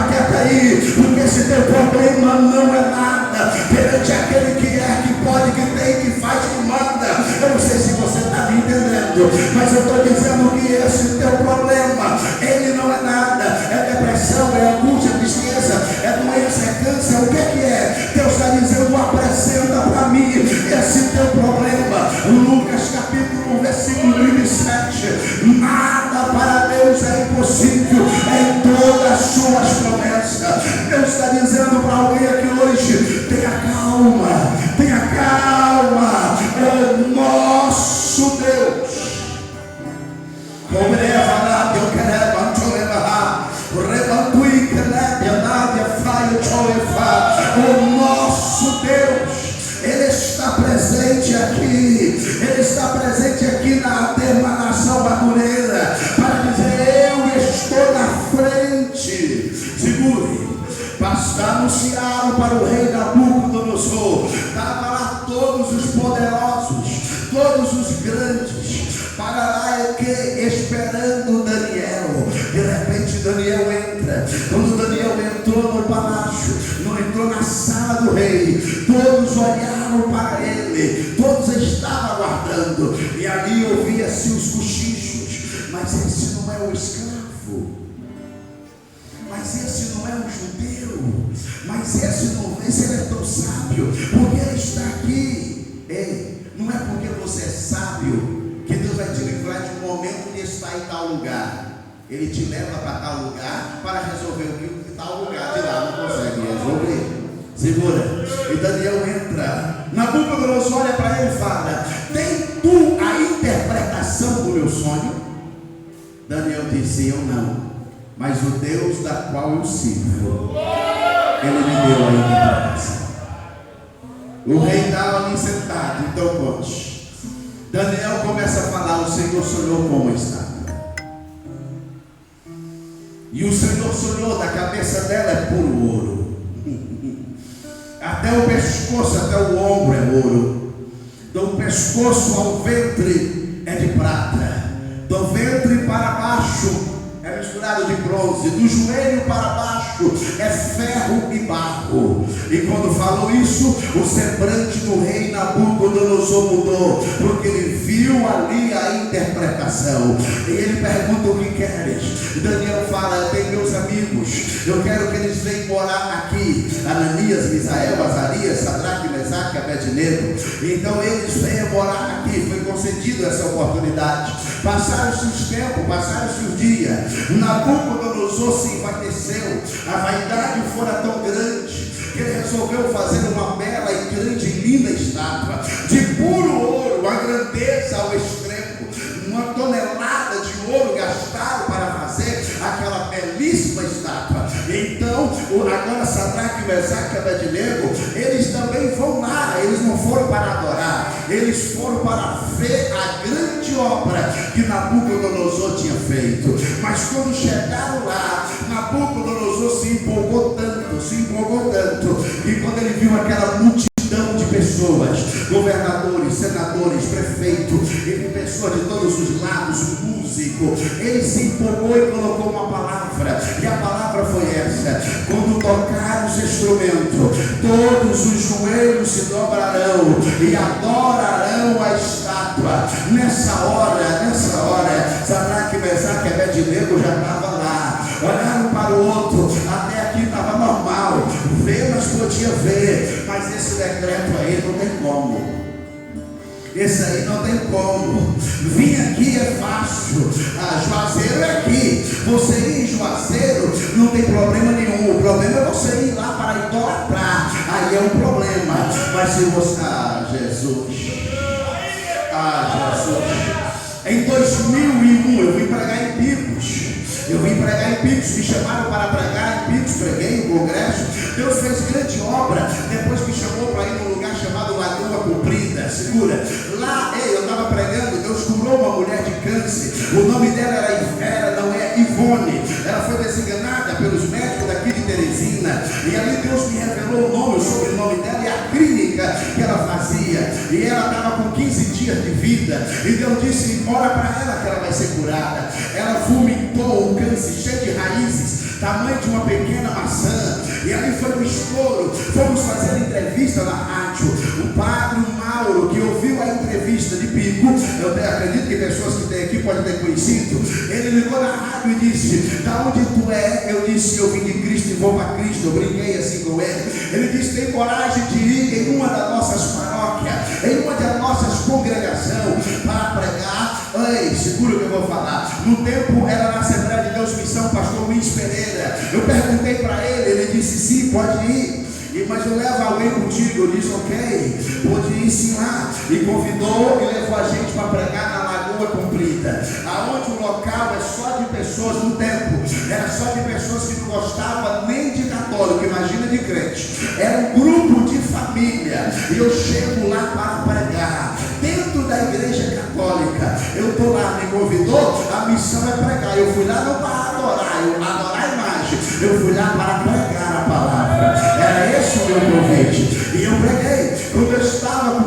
quieta aí, porque esse teu problema não é nada perante aquele que é, que pode, que tem, que faz, que manda. Eu não sei se você está me entendendo, mas eu estou dizendo que esse teu problema, ele não é nada. É depressão, é angústia, é tristeza, é doença, é câncer, o que é? Deus está dizendo: apresenta para mim esse teu problema. Lucas capítulo 1, versículo 37. Nada para Deus é impossível em todas as suas promessas. Deus está dizendo para alguém aqui hoje: tenha calma, é o nosso Deus. O nosso Deus, Ele está presente aqui, Ele está presente aqui na nação Madureira, para dizer: eu estou na frente. Segure. Anunciaram para o rei Nabucodonosor, estava lá todos os poderosos, todos os grandes, para lá esperando Daniel. De repente Daniel entra. Quando Daniel entrou no palácio, não entrou na sala do rei, todos olharam para ele, todos estavam aguardando, e ali ouvia-se os cochichos: mas esse não é o escravo, mas esse não é um judeu, mas esse ele é tão sábio, porque ele está aqui. Ei, não é porque você é sábio que Deus vai te livrar de um momento de estar em tal lugar. Ele te leva para tal lugar para resolver o que tal lugar de lá não consegue resolver. Segura. E Daniel entra. Nabucodonosor olha para ele e fala: tem tu a interpretação do meu sonho? Daniel disse: eu não, mas o Deus da qual eu sirvo, Ele me deu a interpretação. O rei estava ali sentado. Então conte. Daniel começa a falar: o Senhor sonhou com uma estátua, e o Senhor sonhou, da cabeça dela é puro ouro, até o pescoço, até o ombro é ouro, do pescoço ao ventre é de prata, do ventre para baixo é misturado misturado de bronze, do joelho para baixo é ferro e barro. E quando falou isso, o semblante do rei Nabucodonosor mudou, porque ele viu ali a interpretação. E ele pergunta: o que queres? Daniel fala: tem meus amigos, eu quero que eles venham morar aqui. Ananias, Misael, Azarias, Sadraque, Mesaque, Abednego. Então eles venham morar aqui. Foi concedido essa oportunidade. Passaram-se os tempos, passaram-se os dias. Nabucodonosor se envaideceu. A vaidade fora tão grande que ele resolveu fazer uma bela e grande e linda estátua de puro ouro, uma grandeza ao extremo, 1 tonelada de ouro gastaram para fazer aquela belíssima estátua. Então, agora Sadraque, Mesaque e Abednego, eles também vão lá. Eles não foram para adorar, eles foram para ver a grande obra que Nabucodonosor tinha feito. Mas quando chegaram lá, Nabucodonosor se empolgou tanto, que quando ele viu aquela multidão de pessoas, governadores, senadores, prefeitos, e pessoas de todos os lados, músico, ele se empolgou e colocou uma palavra, e a palavra foi essa: quando tocar os instrumentos, todos os joelhos se dobrarão e adorarão a estátua. Nessa hora, Sadraque, Mesaque e Abednego já estava lá, olharam para o outro. Até aqui estava normal, ver, mas podia ver, mas esse decreto aí não tem como. Esse aí não tem como. Vir aqui é fácil. Juazeiro é aqui. Você ir em Juazeiro não tem problema nenhum. O problema é você ir lá para idolatrar. Aí é um problema. Mas se você... Jesus. Em 2001 eu vim pregar em Picos. Me chamaram para pregar em Picos, preguei no congresso. Deus fez grande obra. Depois me chamou para ir num lugar chamado Lagoa Comprida. Segura. Lá, eu estava pregando, Deus curou uma mulher de câncer. O nome dela não é Ivone. Ela foi desenganada pelos médicos daqui de Teresina. E ali Deus me revelou o nome, o sobrenome dela e a clínica que ela fazia. E ela estava com 15 dias de vida. E Deus disse: ora para ela que ela vai ser curada. Ela vomitou um câncer cheio de raízes, tamanho de uma pequena maçã. E ali foi um estouro. Fomos fazer entrevista na rádio. O padre Mauro, que ouviu a entrevista de Pico, eu acredito que pessoas que têm aqui podem ter conhecido, ele ligou na rádio e disse: da onde tu é? Eu disse: eu vim de Cristo e vou para Cristo. Eu brinquei assim com ele. Ele disse: tem coragem de ir em uma das nossas paróquias, em uma das nossas congregações para pregar? Ei, segura o que eu vou falar. No tempo era na Assembleia de Deus Missão, pastor Luiz Pereira. Eu perguntei para ele disse: sim, pode ir. Mas eu levo alguém contigo. Eu disse: ok, pode ir sim lá. E convidou e levou a gente para pregar na Lagoa Comprida, aonde o local é só de pessoas. No tempo era só de pessoas que não gostavam nem de católico, imagina de crente. Era um grupo de família. E eu chego lá para pregar dentro da igreja católica. Eu estou lá, me convidou, a missão é pregar. Eu fui lá não para adorar a imagem, eu fui lá para pregar a palavra. Era esse o meu convite. E eu preguei. Quando eu estava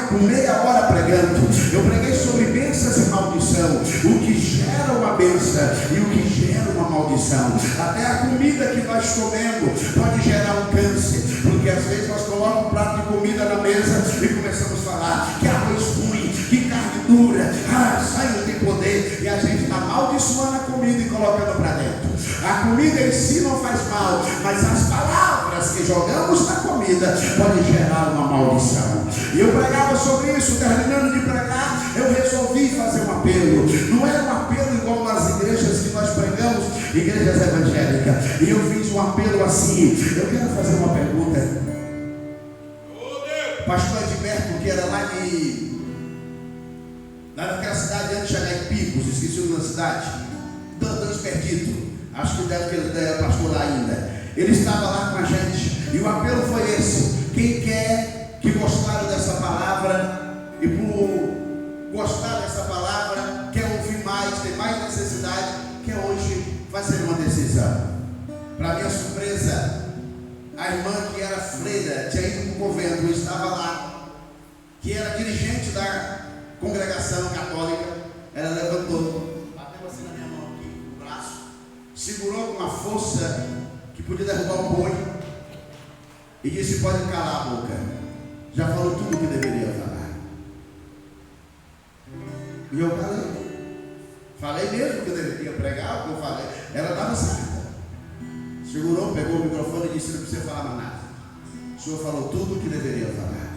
com meia hora pregando, eu preguei sobre bênçãos e maldição, o que gera uma bênção e o que gera uma maldição. Até a comida que nós comemos pode gerar um câncer, porque às vezes nós colocamos um prato de comida na mesa e começamos a falar que arroz ruim, que carne dura, sai não tem poder, e a gente está amaldiçoando a comida e colocando para dentro. A comida em si não faz mal, mas as palavras que jogamos na comida podem gerar uma maldição. E eu pregava sobre isso. Terminando de pregar, eu resolvi fazer um apelo. Não era um apelo igual nas igrejas que nós pregamos, igrejas evangélicas. E eu fiz um apelo assim. Eu quero fazer uma pergunta. Pastor Edberto, que era lá naquela cidade antes de chegar em Picos, esqueci o nome da cidade, Dois Perdidos, acho que deve que ele era pastor lá ainda. Ele estava lá com a gente e o apelo foi esse: quem quer, que gostaram dessa palavra e por gostar dessa palavra, quer ouvir mais, tem mais necessidade, quer hoje fazer uma decisão. Para minha surpresa, a irmã que era freira, tinha ido para o convento, eu estava lá, que era dirigente da congregação católica. Ela levantou, bateu assim na minha mão aqui, no braço, força que podia derrubar um boi e disse: pode calar a boca, já falou tudo o que deveria falar. E eu falei mesmo que eu deveria pregar, o que eu falei, ela estava certa. Segurou, pegou o microfone e disse: não precisa falar mais nada, o senhor falou tudo o que deveria falar.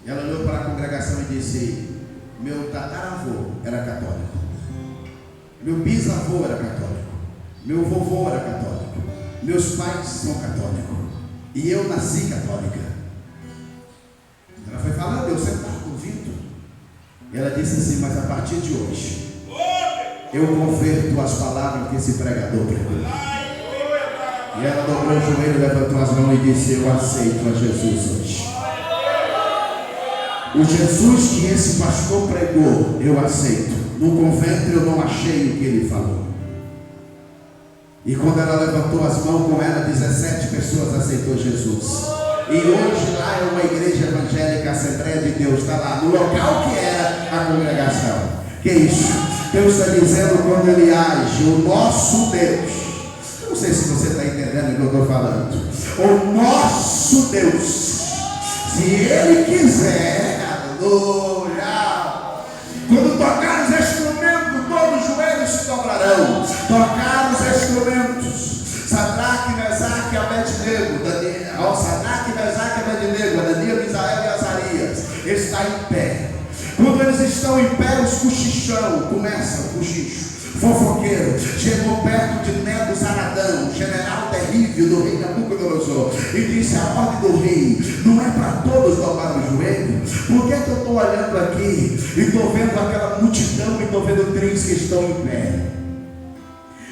E ela olhou para a congregação e disse: meu tataravô era católico, meu bisavô era católico, meu vovô era católico, meus pais são católicos e eu nasci católica. Ela foi falando, eu sempre estava ouvindo. E ela disse assim: mas a partir de hoje eu converto as palavras que esse pregador pregou. E ela dobrou o joelho, levantou as mãos e disse: eu aceito a Jesus hoje. O Jesus que esse pastor pregou, eu aceito. No convento eu não achei o que ele falou. E quando ela levantou as mãos, com ela 17 pessoas aceitou Jesus. E hoje lá é uma igreja evangélica, Assembleia de Deus, está lá no local que era a congregação. Que isso? Deus está dizendo quando Ele age, o nosso Deus. Eu não sei se você está entendendo o que eu estou falando. O nosso Deus, se Ele quiser, aleluia. Quando tocar os instrumentos, todos os joelhos se dobrarão. Tocar os instrumentos. Sadraque, Mesaque e Abednego, Sadraque, Mesaque e Abednego, Ananias, Misael e Azarias, está em pé. Quando eles estão em pé, os cochichão, começa o cochicho. Fofoqueiro chegou perto de Nebuzaradão, general terrível do rei Nabucodonosor, e disse: a ordem do rei não é para todos dobrar o joelho. Por que eu estou olhando aqui e estou vendo aquela multidão e estou vendo 3 que estão em pé?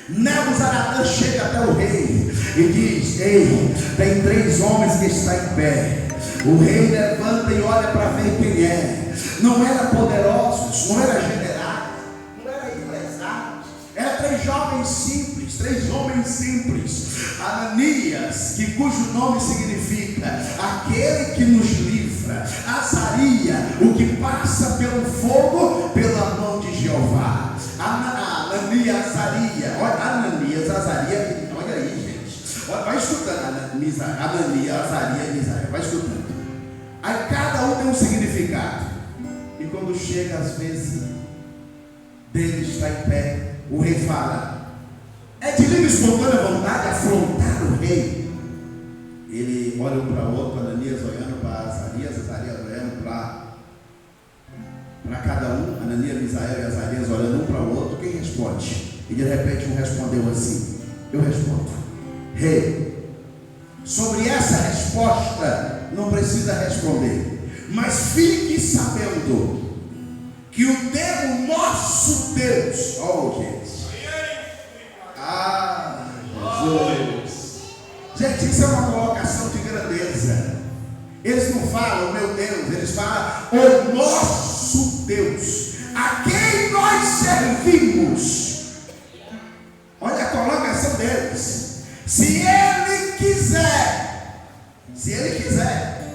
Nebuzaradã chega até o rei e diz: ei, tem 3 homens que estão em pé. O rei levanta e olha para ver quem é. Não era poderosos, não era generais, não era empresários, eram 3 jovens simples, 3 homens simples. Ananias, cujo nome significa aquele que nos livra. Azaria, o que passa pelo fogo pela mão de Jeová. Ananias, Azaria, Ananias, Azaria, olha aí, gente, vai escutando. Ananias, Azaria, Misael, vai escutando. Aí cada um tem um significado. E quando chega às vezes dele está em pé, o rei fala: é de livre espontânea vontade afrontar o rei. Ele olha um para o outro, Ananias olhando para Azarias, Azarias olhando para cada um, Ananias, Misael e Azarias olhando um para o outro. Quem responde? E de repente um respondeu assim: eu respondo. Rei, sobre essa resposta não precisa responder, mas fique sabendo que o nosso Deus, gente, Jesus, gente, isso é uma colocação de grandeza. Eles não falam meu Deus, eles falam o nosso Deus, a quem nós servimos. Olha a colocação deles. Se Ele quiser,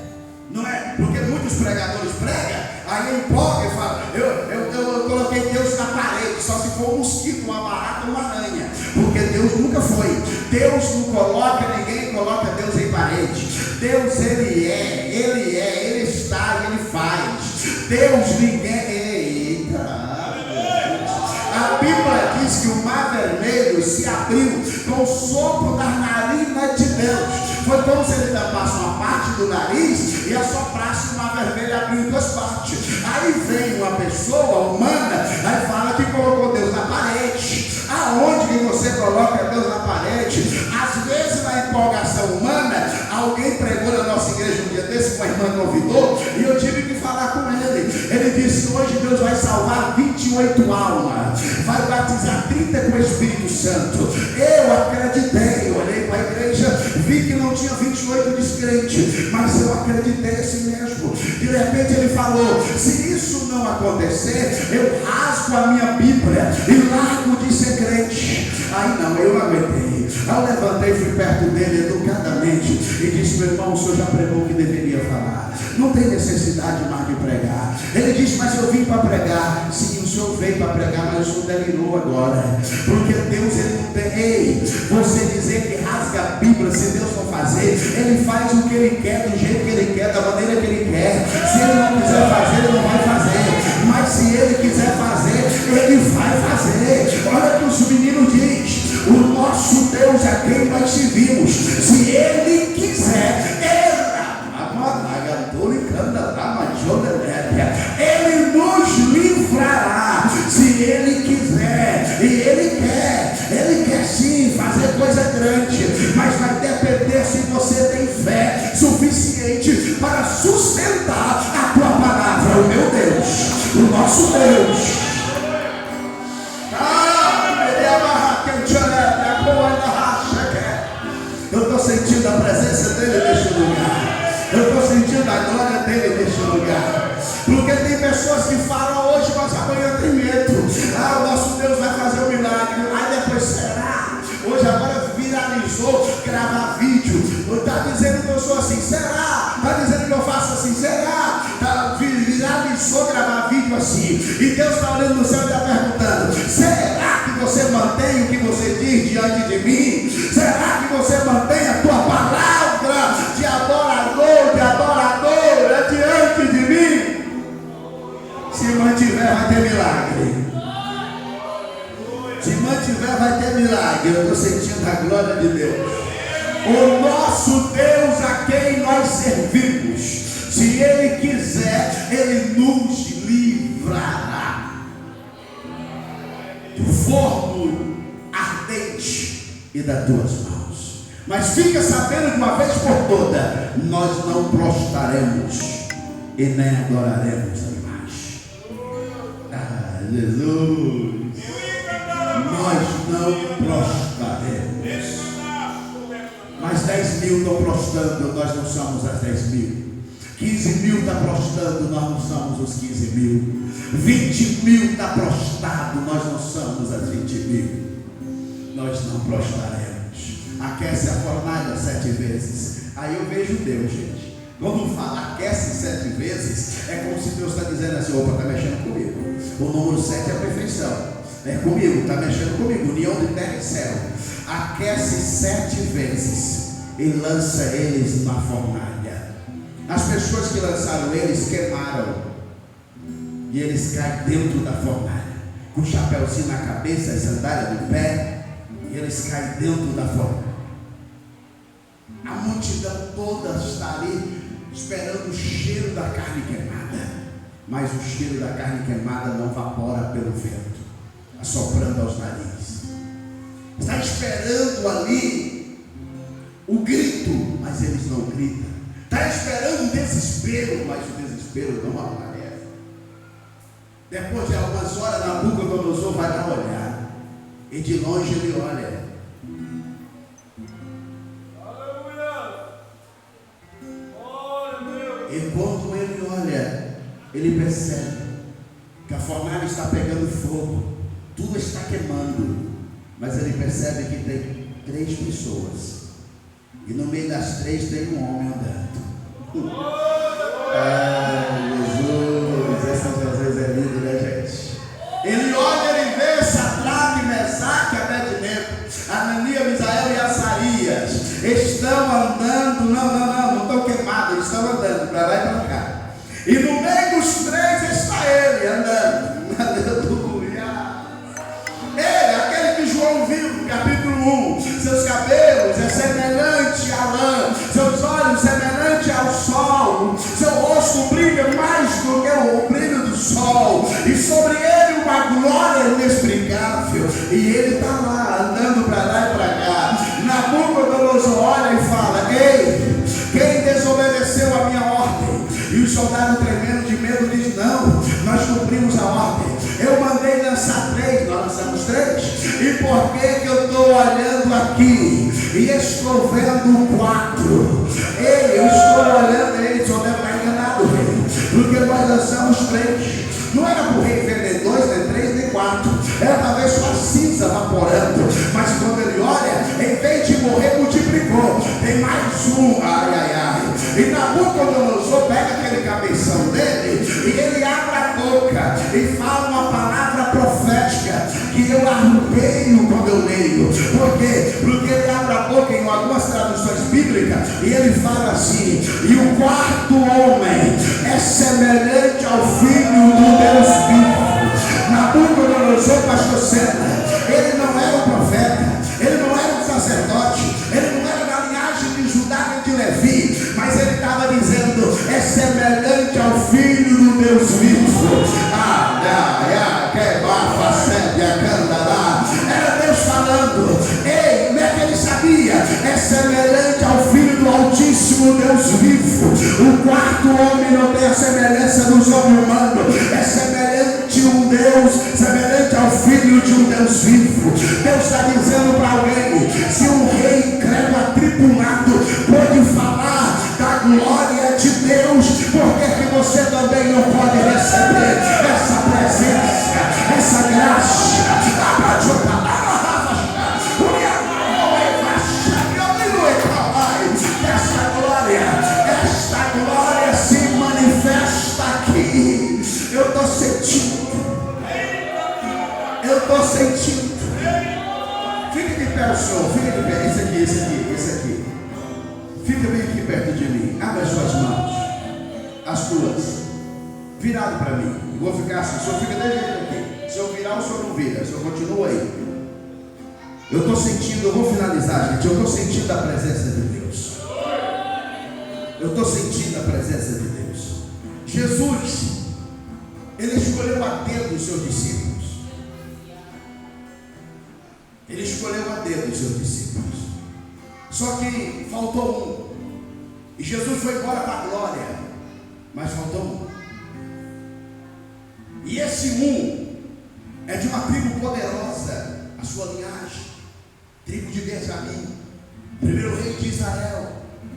não é? Porque muitos pregadores pregam, aí empolga e fala: eu coloquei Deus na parede, só se for um mosquito, uma barata, uma aranha, porque Deus nunca foi. Deus não coloca, ninguém coloca Deus em parede. Deus Ele está, Ele faz. Deus eita. A Bíblia diz que o mar vermelho se abriu com o sopro da narina de Deus. Foi como se ele tapasse uma parte do nariz e assoprasse o mar vermelho, abriu em 2 partes. Aí vem uma pessoa humana, aí fala que colocou Deus na parede. Aonde que você coloca Deus na parede? Às vezes na empolgação humana, alguém pregou na nossa igreja um dia desse, uma irmã convidou, e eu tive que falar com ele. Ele disse: hoje Deus vai salvar 28 almas, vai batizar 30 com o Espírito Santo. Eu acreditei, olhei para a igreja, vi que não tinha 28 descrentes, mas eu acreditei assim mesmo. De repente ele falou: se isso não acontecer, eu rasgo a minha Bíblia e largo de ser crente. Aí não, eu não aguentei. Eu levantei e fui perto dele educadamente e disse: meu irmão, o senhor já pregou o que deveria falar, não tem necessidade mais de pregar. Ele disse: mas eu vim para pregar. Sim, o senhor veio para pregar, mas o senhor delirou agora, porque Deus, ele não tem. Ei, você dizer que rasga a Bíblia, se Deus não fazer, ele faz o que ele quer, do jeito que ele quer, da maneira que ele quer. Se ele não quiser fazer, ele não vai fazer, mas se ele quiser fazer, ele vai fazer. Olha que os meninos diz: o nosso Deus a quem nós servimos, se ele quiser, ele nos livrará, se ele quiser. E ele quer sim fazer coisa grande, mas vai depender se você tem fé suficiente para sustentar a tua palavra. O meu Deus, o nosso Deus. Eu estou sentindo a presença dele neste lugar. Eu estou sentindo a glória dele neste lugar. Porque tem pessoas que falam hoje, mas amanhã tem medo. O nosso Deus vai fazer um milagre. Aí depois, será? Hoje agora viralizou gravar vídeo. Está dizendo que eu sou assim, será? Está dizendo que eu faço assim, será? Viralizou gravar vídeo assim. E Deus está olhando no céu e está perguntando: será que você mantém o que você diz diante de mim? Será que você mantém a tua palavra de adorador, diante de mim? Se mantiver, vai ter milagre. Se mantiver, vai ter milagre. Eu estou sentindo a glória de Deus. O nosso Deus a quem nós servimos, se ele quiser, ele nos livrará do forno ardente e das tuas mãos. Mas fica sabendo de uma vez por toda: nós não prostraremos e nem adoraremos a imagem. Jesus! Nós não prostraremos. Mas 10 mil estão prostrando, nós não somos as 10 mil. 15 mil está prostrando, nós não somos os 15 mil. 20 mil está prostrado, nós não somos as 20 mil. Nós não prostraremos. Aquece a fornalha 7 vezes. Aí eu vejo Deus, gente. Quando fala aquece 7 vezes, é como se Deus está dizendo assim: opa, está mexendo comigo. O número 7 é a perfeição. É comigo, está mexendo comigo. União de terra e céu. Aquece 7 vezes e lança eles na fornalha. As pessoas que lançaram eles queimaram, e eles caem dentro da fornalha, com o chapéuzinho na cabeça, as sandálias no pé, e eles caem dentro da fornalha. A multidão toda está ali esperando o cheiro da carne queimada, mas o cheiro da carne queimada não evapora pelo vento, assoprando aos narizes. Está esperando ali o grito, mas eles não gritam. Está esperando o desespero, mas o desespero não aparece. Depois de algumas horas, Nabucodonosor vai dar uma olhada, e de longe ele olha. E quando ele olha, ele percebe que a fornalha está pegando fogo, tudo está queimando, mas ele percebe que tem 3 pessoas, e no meio das 3 tem um homem andando. Jesus, essa Jesus é lindo, né, gente? Ele olha, ele vê Sadraque, Mesaque, Abednego, Ananias, Misael e Azarias estão andando, não estão queimados, eles estão andando para lá e para cá. E no meio dos 3 está ele andando. Aleluia! Ele, aquele que João viu no capítulo 1, seus cabelos é semelhante à lã, seus olhos semelhante ao sol, seu rosto brilha mais do que o brilho do sol, e sobre ele uma glória inexplicável, e ele está lá, andando para lá e para cá. Nabucodonosor olha e fala: ei, quem desobedeceu a minha ordem? E o soldado, tremendo de medo, diz: não, nós cumprimos a ordem. Eu mandei lançar 3, nós lançamos 3. E por que eu estou olhando aqui e estou vendo 4? Ei, eu estou olhando, ele só deve estar enganado, rei, porque nós lançamos 3. Não era para o rei ver nem 2, nem 3, nem 4. Era talvez só a cinza vaporando. Mas quando ele olha, em vez de morrer, multiplicou. Tem mais E Nabucodonosor pega aquele cabeção dele e ele abre a boca e fala uma palavra profética que eu arrupeio quando eu leio. Por quê? Porque ele abre a boca em algumas traduções bíblicas e ele fala assim: e o quarto homem é semelhante ao filho do Deus vivo. Nabucodonosor, pastor Sena, ele não era um profeta, ele não era um sacerdote, ele não era da linhagem de Judá nem de Levi, mas ele estava dizendo: é semelhante ao filho do Deus vivo. Era Deus falando. Ei, como é que ele sabia? É semelhante ao filho do Altíssimo Deus vivo. O quarto homem não tem a semelhança dos homens humanos, é semelhante a um Deus, semelhante ao filho de um Deus vivo. Deus está dizendo para alguém: se um rei incrédulo atribulado pode falar da glória de Deus, por que você também não pode receber essa presença, essa graça? Esta glória se manifesta aqui. Eu estou sentindo. Fique de pé, o Senhor. Fique de pé. Esse aqui. Fica bem aqui perto de mim. Abre as suas mãos. As tuas. Virado para mim. Eu vou ficar assim. O Senhor fica desse jeito aqui. Se eu virar, o Senhor não vira. O Senhor continua aí. Eu estou sentindo, eu vou finalizar, gente. Eu estou sentindo a presença de Deus. Eu estou sentindo a presença de Deus. Jesus, ele escolheu a dedo os seus discípulos. Ele escolheu a dedo os seus discípulos. Só que faltou um. E Jesus foi embora para a glória, mas faltou um. E esse um é de uma tribo poderosa, a sua linhagem, tribo de Benjamim, primeiro rei de Israel.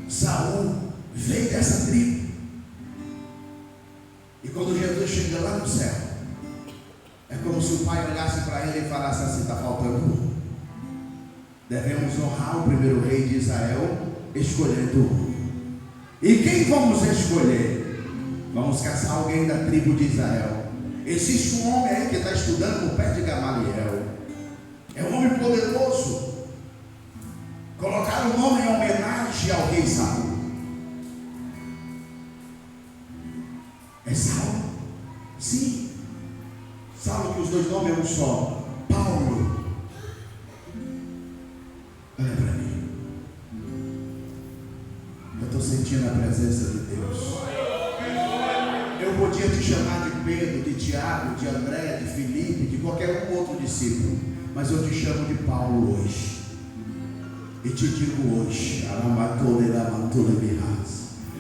Saul veio dessa tribo. E quando Jesus chega lá no céu, é como se o pai olhasse para ele e falasse assim: está faltando um. Devemos honrar o primeiro rei de Israel, escolhendo um. E quem vamos escolher? Vamos caçar alguém da tribo de Israel. Existe um homem aí que está estudando no pé de Gamaliel. É um homem poderoso. Colocaram o nome em homenagem ao rei Saul. É Saulo? Sim. Saulo, que os dois nomes é um só. Paulo. Olha para mim. Eu estou sentindo a presença de Deus. Eu podia te chamar de Pedro, de Tiago, de André, de Felipe, de qualquer um outro discípulo, mas eu te chamo de Paulo hoje. E te digo hoje: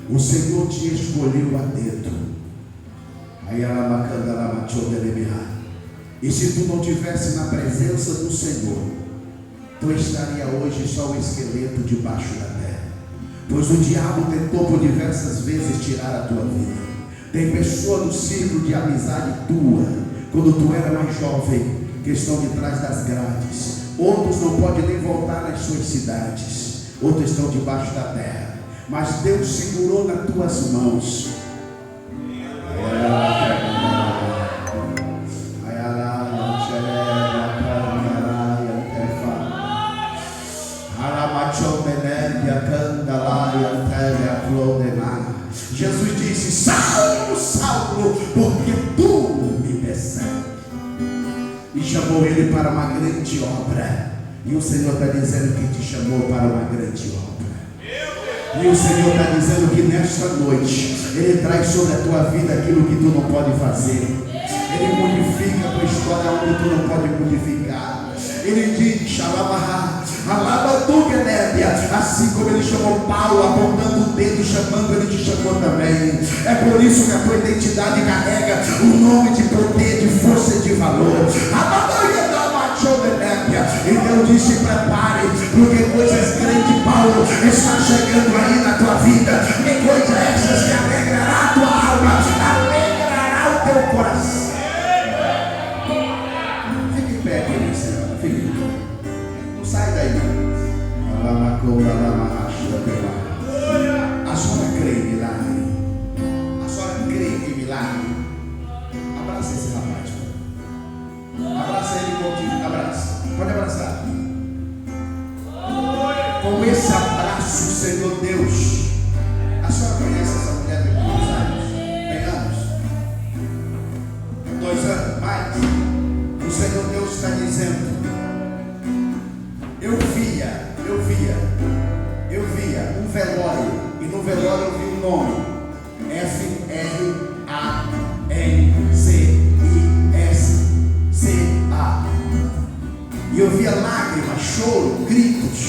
o Senhor te escolheu a dedo. E se tu não estivesse na presença do Senhor, tu estaria hoje só um esqueleto debaixo da terra. Pois o diabo tentou por diversas vezes tirar a tua vida. Tem pessoa no círculo de amizade tua, quando tu era mais jovem, que estão de trás das grades. Outros não podem nem voltar às suas cidades. Outros estão debaixo da terra. Mas Deus segurou nas tuas mãos. Jesus disse: Saulo, Saulo, porque tu me persegues. E chamou ele para uma grande obra. E o Senhor está dizendo que te chamou para uma grande obra. E o Senhor está dizendo que nesta noite Ele traz sobre a tua vida aquilo que tu não pode fazer. Ele modifica a tua história onde tu não pode modificar. Ele diz: Xalabahá, assim como ele chamou Paulo, apontando o dedo, chamando, ele te chamou também. É por isso que a tua identidade carrega o nome de poder, de força e de valor. E Deus disse: prepare, porque coisas grandes, Paulo, está chegando aí na tua vida. E coisas essas que alegrará a tua alma, alegrará o teu coração. Fique em pé, querido Senhor, fique em pé. Não sai daí. paz. Abraça ele contigo, abraça. Pode abraçar. Com esse abraço, Senhor Deus. A senhora conhece essa mulher de quantos anos? Tem anos? 2 anos? Mais? O Senhor Deus está dizendo: eu via um velório, e no velório eu vi um nome: F-R-A-N-C-I-S-C-A. E eu via lágrimas, choro, gritos.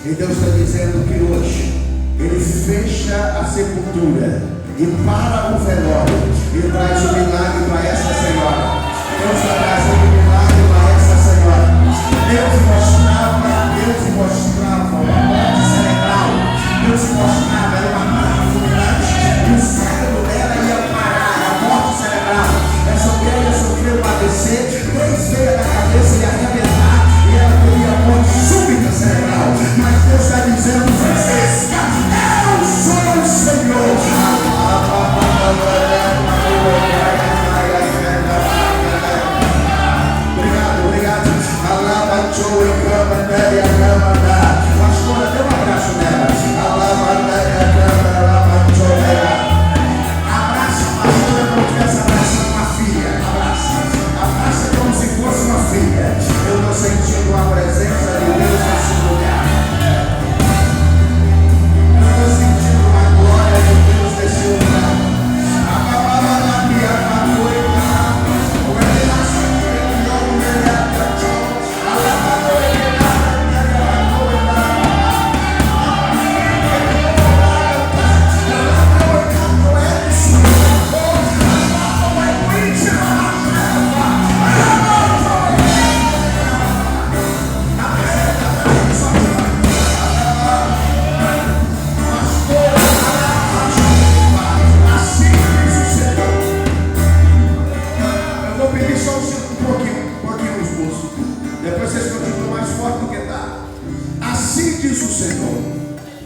E Deus está dizendo que hoje Ele fecha a sepultura e para o velório e traz o milagre para essa senhora. Deus está trazendo o milagre para essa senhora. Deus mostrava uma morte cerebral. Deus mostrava, era uma marca fulminante, e o cérebro dela ia parar, a morte cerebral. Essa mulher ia sofrer um AVC, 3 veias da cabeça ia arrebentar, e ela teria morte súbita cerebral. Mas Deus está dizendo: Francisca, eu sou o Senhor. Obrigado. Pastora, dê um abraço nela. Abraça a pastora como se estivesse abraçando uma filha. Abraça como se fosse uma filha. Eu estou sentindo a presença de Deus nesse lugar. Eu estou sentindo a glória de Deus nesse lugar.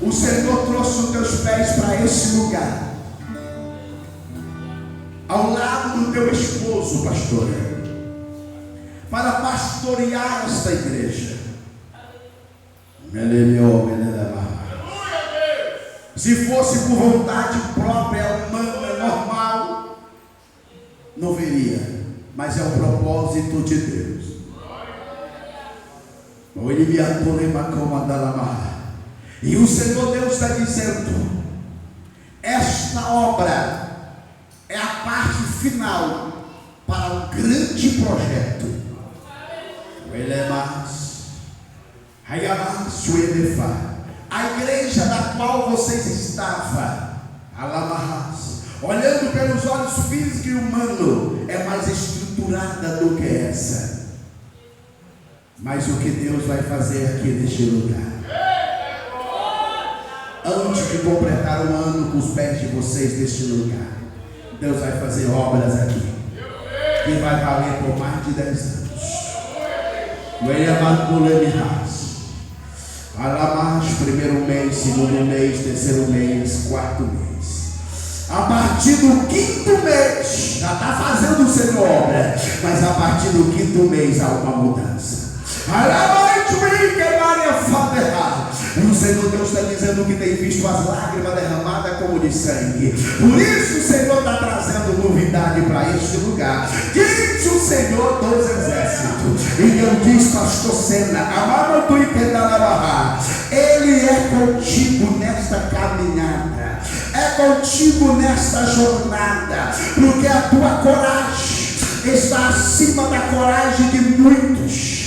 O Senhor trouxe os teus pés para esse lugar, ao lado do teu esposo, pastor, para pastorear esta igreja. Se fosse por vontade própria, humana, normal, não veria, mas é o propósito de Deus. E o Senhor Deus está dizendo: esta obra é a parte final para um grande projeto. A igreja da qual vocês estavam, olhando pelos olhos físicos e humanos, é mais estruturada do que essa. Mas o que Deus vai fazer aqui neste lugar, antes de completar um ano com os pés de vocês neste lugar, Deus vai fazer obras aqui que vai valer por mais de 10 anos. Primeiro mês, segundo mês, terceiro mês, quarto mês. A partir do 5º mês, já está fazendo o Senhor obra, mas a partir do 5º mês há uma mudança. O Senhor Deus está dizendo que tem visto as lágrimas derramadas como de sangue. Por isso o Senhor está trazendo novidade para este lugar. Diz o Senhor dos exércitos. E eu diz, pastor Sena, Ele é contigo nesta caminhada, é contigo nesta jornada, porque a tua coragem está acima da coragem de muitos.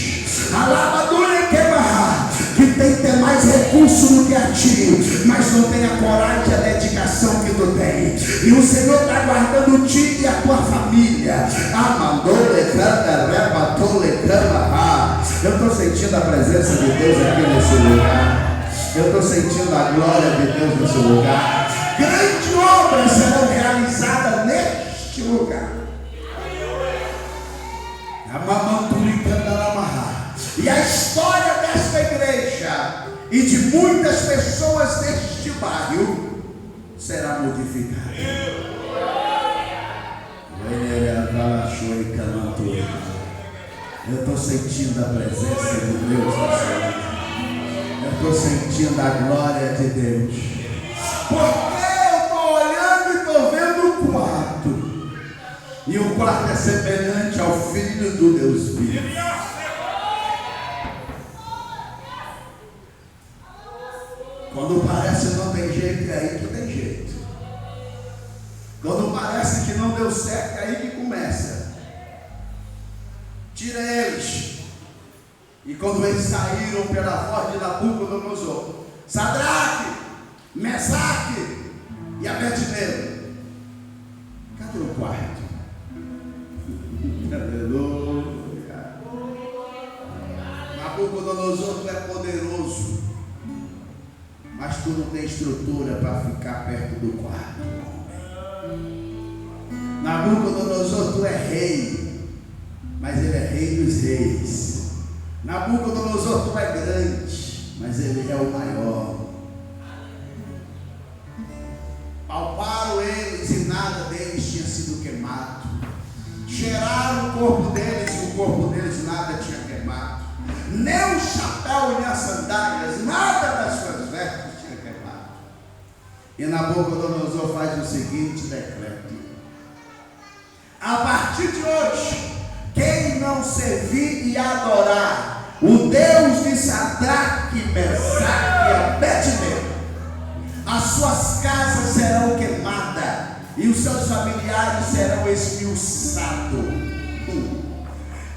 Que tem mais recurso do que a ti, mas não tem a coragem e a dedicação que tu tem. E o Senhor está guardando ti e a tua família. Eu estou sentindo a presença de Deus aqui nesse lugar. Eu estou sentindo a glória de Deus nesse lugar. Grandes obras serão realizadas neste lugar. E a história desta igreja e de muitas pessoas deste bairro será modificada. Eu estou sentindo a presença de Deus na sua vida. Eu estou sentindo a glória de Deus. Porque eu estou olhando e estou vendo o quarto. E o quarto é semelhante ao Filho do Deus vivo. Quando parece que não tem jeito, é aí que tem jeito. Quando parece que não deu certo, é aí que começa. Tira eles. E quando eles saíram pela voz de Nabucodonosor, Sadraque, Mesaque e Abednego, cadê o quarto? Aleluia. Nabucodonosor, tu é poderoso, mas tu não tem estrutura para ficar perto do quarto. Nabucodonosor, tu é rei, mas ele é rei dos reis. Nabucodonosor, tu é grande, mas ele é o maior. Palparam eles e nada deles tinha sido queimado. Cheiraram o corpo deles e o corpo deles nada tinha queimado. Nem o chapéu nem as sandálias, nada das suas vestes tinha queimado. E Nabucodonosor faz o seguinte decreto: a partir de hoje, quem não servir e adorar o Deus de Sadraque, Mesaque e Abednego, as suas casas serão queimadas e os seus familiares serão esmiuçados.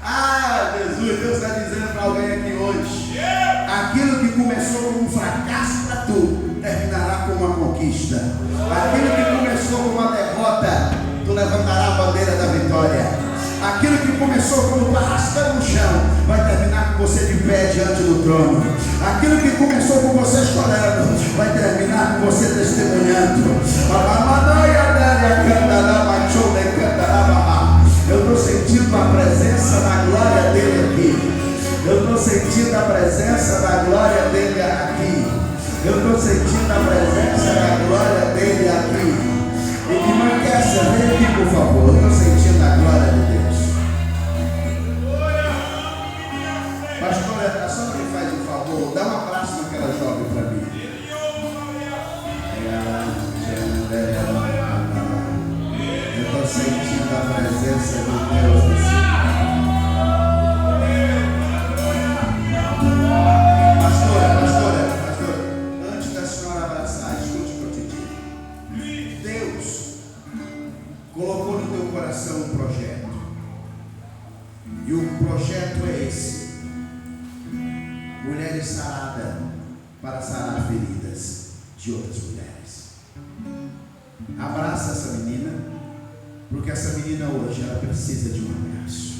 Ah, Jesus, Deus está dizendo para alguém aqui hoje: aquilo que começou como um fracasso para tu, terminará como uma conquista. Aquilo que começou como uma derrota, tu levantará a bandeira da vitória. Aquilo que começou como tu arrastando no chão, vai terminar com você de pé diante do trono. Aquilo que começou com você chorando, vai terminar com você testemunhando. Eu estou sentindo a presença da glória dele aqui. Eu estou sentindo a presença da glória dele aqui. Eu estou sentindo a presença da glória dele aqui. E que não quer vem aqui, por favor. Eu estou sentindo a glória de Deus. Pastor, só me faz um favor, dá um abraço naquela jovem para mim. Eu estou sentindo a presença de Deus nesse Pastora, antes da senhora abraçar, escute o que eu te digo. Deus colocou no teu coração um projeto. E o projeto é esse: mulheres saradas para sarar feridas de outras mulheres. Abraça essa menina, porque essa menina hoje ela precisa de um abraço.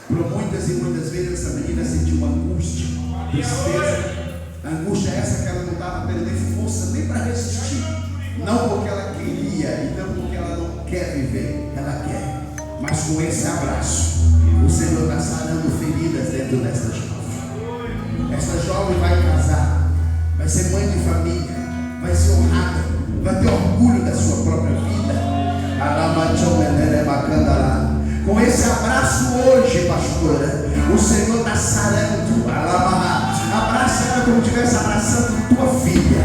Por muitas e muitas vezes essa menina sentiu uma angústia, tristeza. A angústia é essa que ela não estava tendo nem força nem para resistir. Não porque ela queria e não porque ela não quer viver, ela quer. Mas com esse abraço, o Senhor está sarando feridas dentro desta jovem. Esta jovem vai casar, vai ser mãe de família, vai ser honrada, vai ter orgulho da sua própria vida. Com esse abraço hoje, pastora, o Senhor está sarando. Abraça ela como se estivesse abraçando tua filha,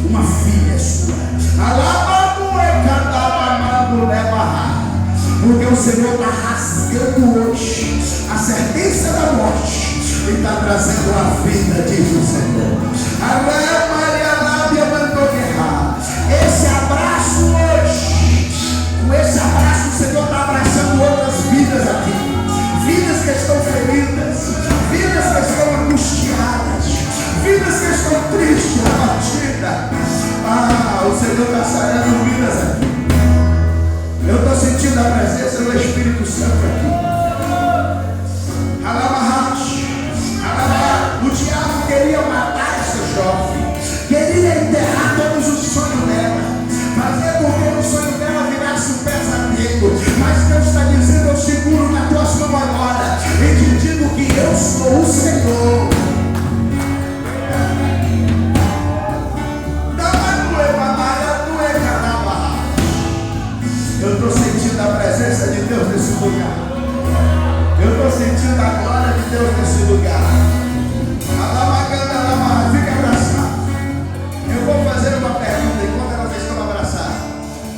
uma filha sua. Porque o Senhor está rasgando hoje a sentença da morte e está trazendo a vida, diz o Senhor. Esse abraço hoje, com esse abraço o Senhor está abraçando outras vidas aqui. Vidas que estão feridas, vidas que estão angustiadas, vidas que estão tristes, abatidas. O Senhor está sarando vidas aqui. Eu estou sentindo a presença do Espírito Santo aqui. O diabo queria matar essa jovem. Eu estou sentindo a glória de Deus nesse lugar. Fica abraçado. Eu vou fazer uma pergunta enquanto elas estão abraçadas.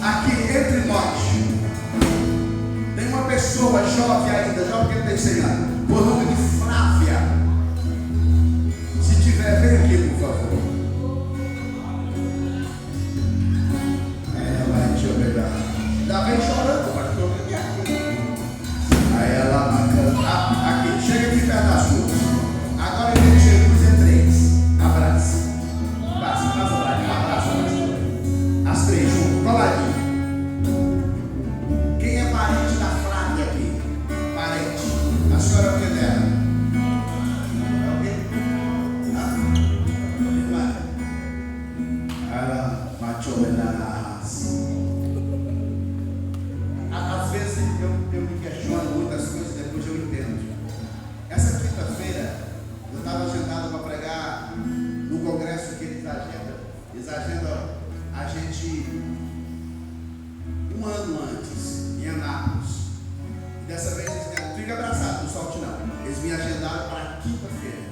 Aqui entre nós, tem uma pessoa jovem ainda, jovem que tem 100 anos, por nome de Flávia. Se tiver, vem aqui, por favor. Ela vai te obrigar. Já vem chorando, pastor. Aí ela aqui, chega aqui perto das ruas. Agora em Jesus é 3. Abraça. Passa pra cá, abraça. As 3 juntos, coladinho. Quem é parente da Flávia aqui? Parente. A senhora é o que dela? É o quê? Ela matou na às vezes eu me questiono muitas coisas, depois eu entendo. Essa quinta-feira eu estava agendado para pregar no congresso que eles agendam. Eles agendam a gente um ano antes, em Anápolis. E dessa vez eles não fica abraçado, não solte não. Eles me agendaram para quinta-feira.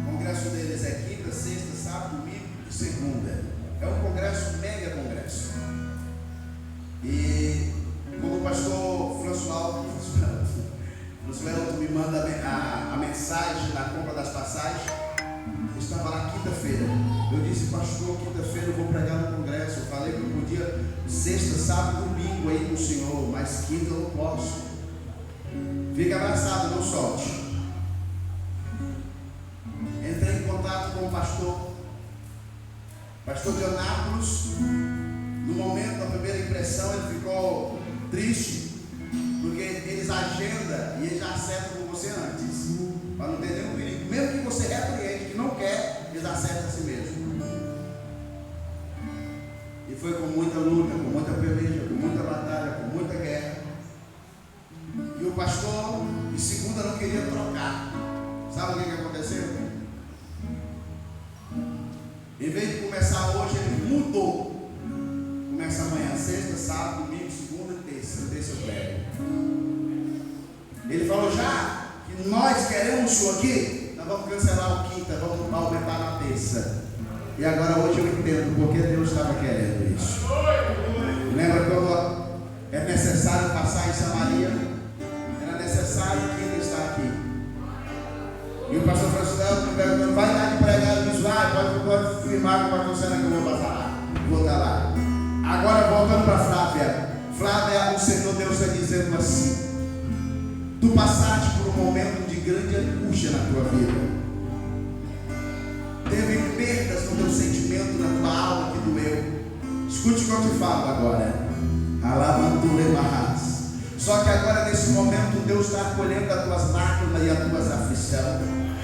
O congresso deles é quinta, sexta, sábado, domingo e segunda. É um congresso, mega congresso. E como o pastor François me manda a mensagem na compra das passagens, eu estava lá quinta-feira. Eu disse, pastor, quinta-feira eu vou pregar no congresso. Eu falei que eu podia sexta, sábado, domingo aí com o senhor, mas quinta eu não posso. Fica abraçado, não solte. Entrei em contato com o pastor de Anápolis. No momento da primeira impressão, ele ficou triste, porque eles agendam e eles já acertam com você antes, para não ter nenhum perigo. Mesmo que você repreende, que não quer, eles acertam a si mesmo. E foi com muita luta, com muita peleja, com muita batalha, com muita guerra. E o pastor, de segunda, não queria trocar. Sabe o que aconteceu? Em vez de começar hoje, ele mudou. Começa amanhã, sexta, sábado, domingo, segunda, terça eu prego. Ele falou, já que nós queremos o senhor aqui, nós vamos cancelar o quinta, vamos aumentar na terça. E agora hoje eu entendo porque Deus estava querendo isso. Lembra quando é necessário passar em Samaria? Era necessário que ele está aqui. E o pastor François me perguntou, vai dar de pregar? Ele disse, pode firmar com a pastor Sena que eu vou passar lá. Vou estar lá. Agora voltando para Flávia. Flávia, o Senhor Deus está dizendo assim: tu passaste por um momento de grande angústia na tua vida. Teve perdas no teu sentimento, na tua alma que doeu. Escute o que eu te falo agora. Alabantulemarras. Só que agora nesse momento Deus está acolhendo as tuas lágrimas e as tuas aflições.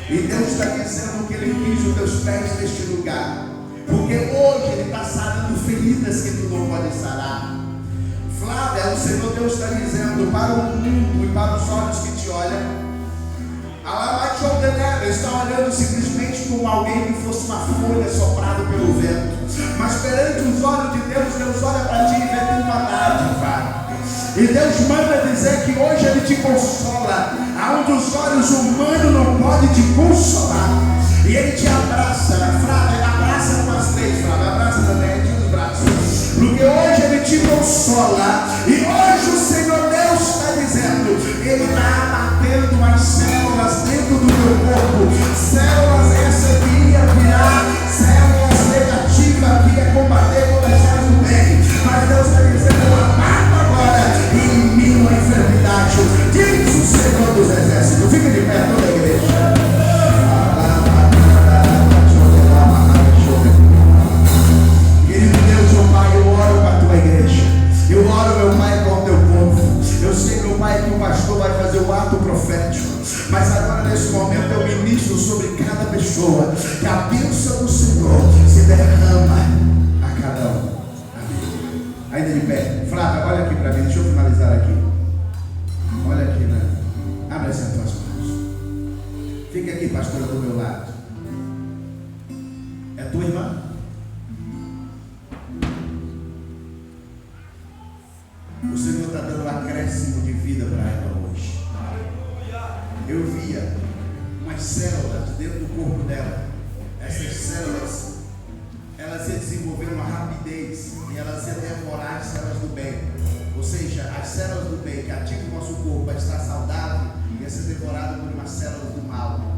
E Deus está dizendo que Ele quis os teus pés neste lugar. Porque hoje Ele está sarando feridas que tu não pode sarar. Flávia, o Senhor Deus está dizendo para o mundo e para os olhos que te olham. Está olhando simplesmente como alguém que fosse uma folha soprada pelo vento. Mas perante os olhos de Deus, Deus olha para ti e vê uma dádiva. E Deus manda dizer que hoje Ele te consola, aonde os olhos humanos não podem te consolar. E Ele te abraça, Flávia, abraça com as três, Flávia, abraça também, tira os braços. Porque hoje Ele te consola. E hoje o Senhor Deus está dizendo, Ele está abatendo as células dentro do teu corpo. Células essa que ia virar células negativas, que ia combater com as células do bem. Mas Deus está dizendo, eu abato agora e elimino a enfermidade. Diz o Senhor dos Exércitos. Fica de pé toda a igreja. Querido Deus, meu Pai, eu oro para a tua igreja. Eu oro, meu Pai, com o teu povo. Eu sei, meu Pai, que o pastor vai fazer o ato profético. Mas agora, nesse momento, eu ministro sobre cada pessoa. Que a bênção do Senhor se derrama a cada um. Amém. Ainda de pé. Flávia, olha aqui para mim. Deixa eu finalizar aqui. Olha aqui, né? Abre as tuas mãos. Fica aqui, pastora, do meu lado. É tua irmã? O Senhor está dando dando um acréscimo de vida para ela hoje. Eu via umas células dentro do corpo dela. Essas células, elas iam desenvolver uma rapidez e elas iam devorar as células do bem. Ou seja, as células do bem que ativam o nosso corpo para estar saudável, ia ser devorada por umas células do mal,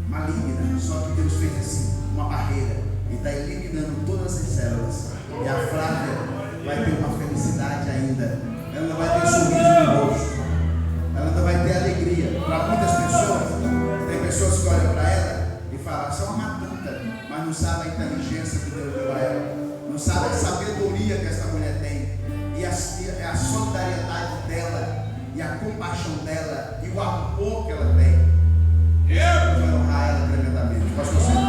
maligna. Só que Deus fez assim, uma barreira, e está eliminando todas essas células. E a Flávia vai ter uma felicidade ainda. Ela não vai ter sorriso no rosto, ela não vai ter alegria. Para muitas pessoas, tem pessoas que olham para ela e falam: essa é uma matuta, mas não sabe a inteligência que Deus deu a ela, não sabe a sabedoria que essa mulher tem, e a solidariedade dela, e a compaixão dela, e o amor que ela tem. Deus vai honrar ela tremendamente. Pastor Sérgio.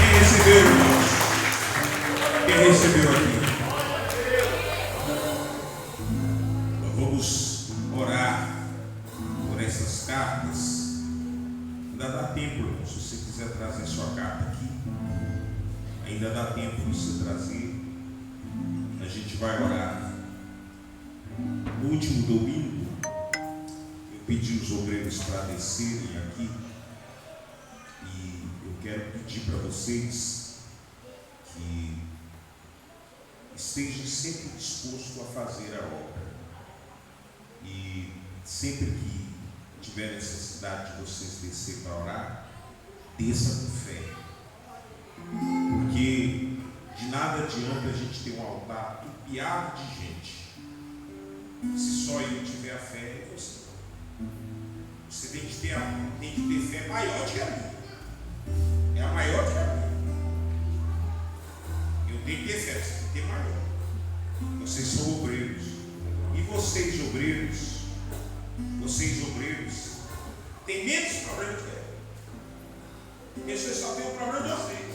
Quem recebeu, irmãos? Quem recebeu aqui? Nós vamos orar por essas cartas. Ainda dá tempo, irmão, se você quiser trazer sua carta aqui. Ainda dá tempo de você trazer. A gente vai orar. No último domingo, eu pedi os obreiros para descerem aqui. E eu quero pedir para vocês que estejam sempre dispostos a fazer a obra. E sempre que tiver necessidade de vocês descer para orar, desça com fé. Porque de nada adianta a gente ter um altar tupiado de gente se só eu tiver a fé em você. Você tem que ter fé maior que a minha. É a maior que a minha. Eu tenho que ter fé, você tem que ter maior. Vocês são obreiros. E vocês obreiros, têm menos problema que ela. Porque vocês só têm o problema de vocês.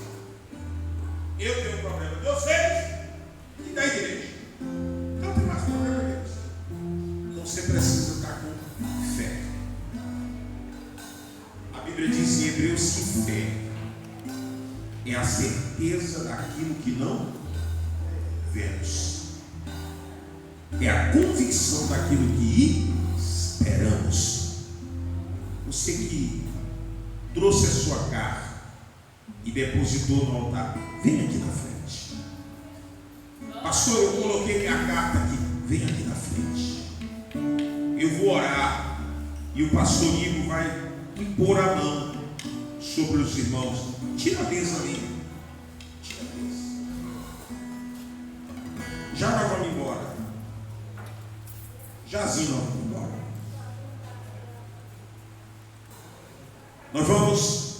Eu tenho o problema de vocês e da igreja. Então tem mais problema deles. Então você precisa estar com fé. A Bíblia diz em Hebreus que fé é a certeza daquilo que não vemos. É a convicção daquilo que esperamos. Você que trouxe a sua carta e depositou no altar, vem aqui na frente. Pastor, eu coloquei minha carta aqui, vem aqui na frente. Eu vou orar e o pastor Igor vai impor a mão sobre os irmãos. Tira a mesa ali. Tira a mesa. Já nós vamos embora. Jazinho nós vamos embora. Nós vamos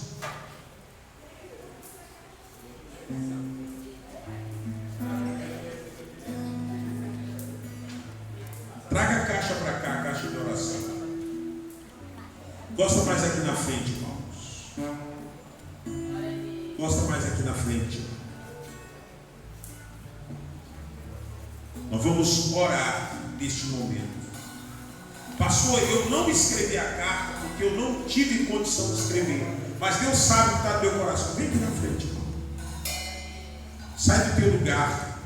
traga a caixa para cá, a caixa de oração. Gosta mais aqui na frente, irmãos. Gosta mais aqui na frente. Nós vamos orar neste momento. Pastor, eu não escrevi a carta porque eu não tive condição de escrever. Mas Deus sabe o que está no meu coração. Vem aqui na frente, irmão. Sai do teu lugar.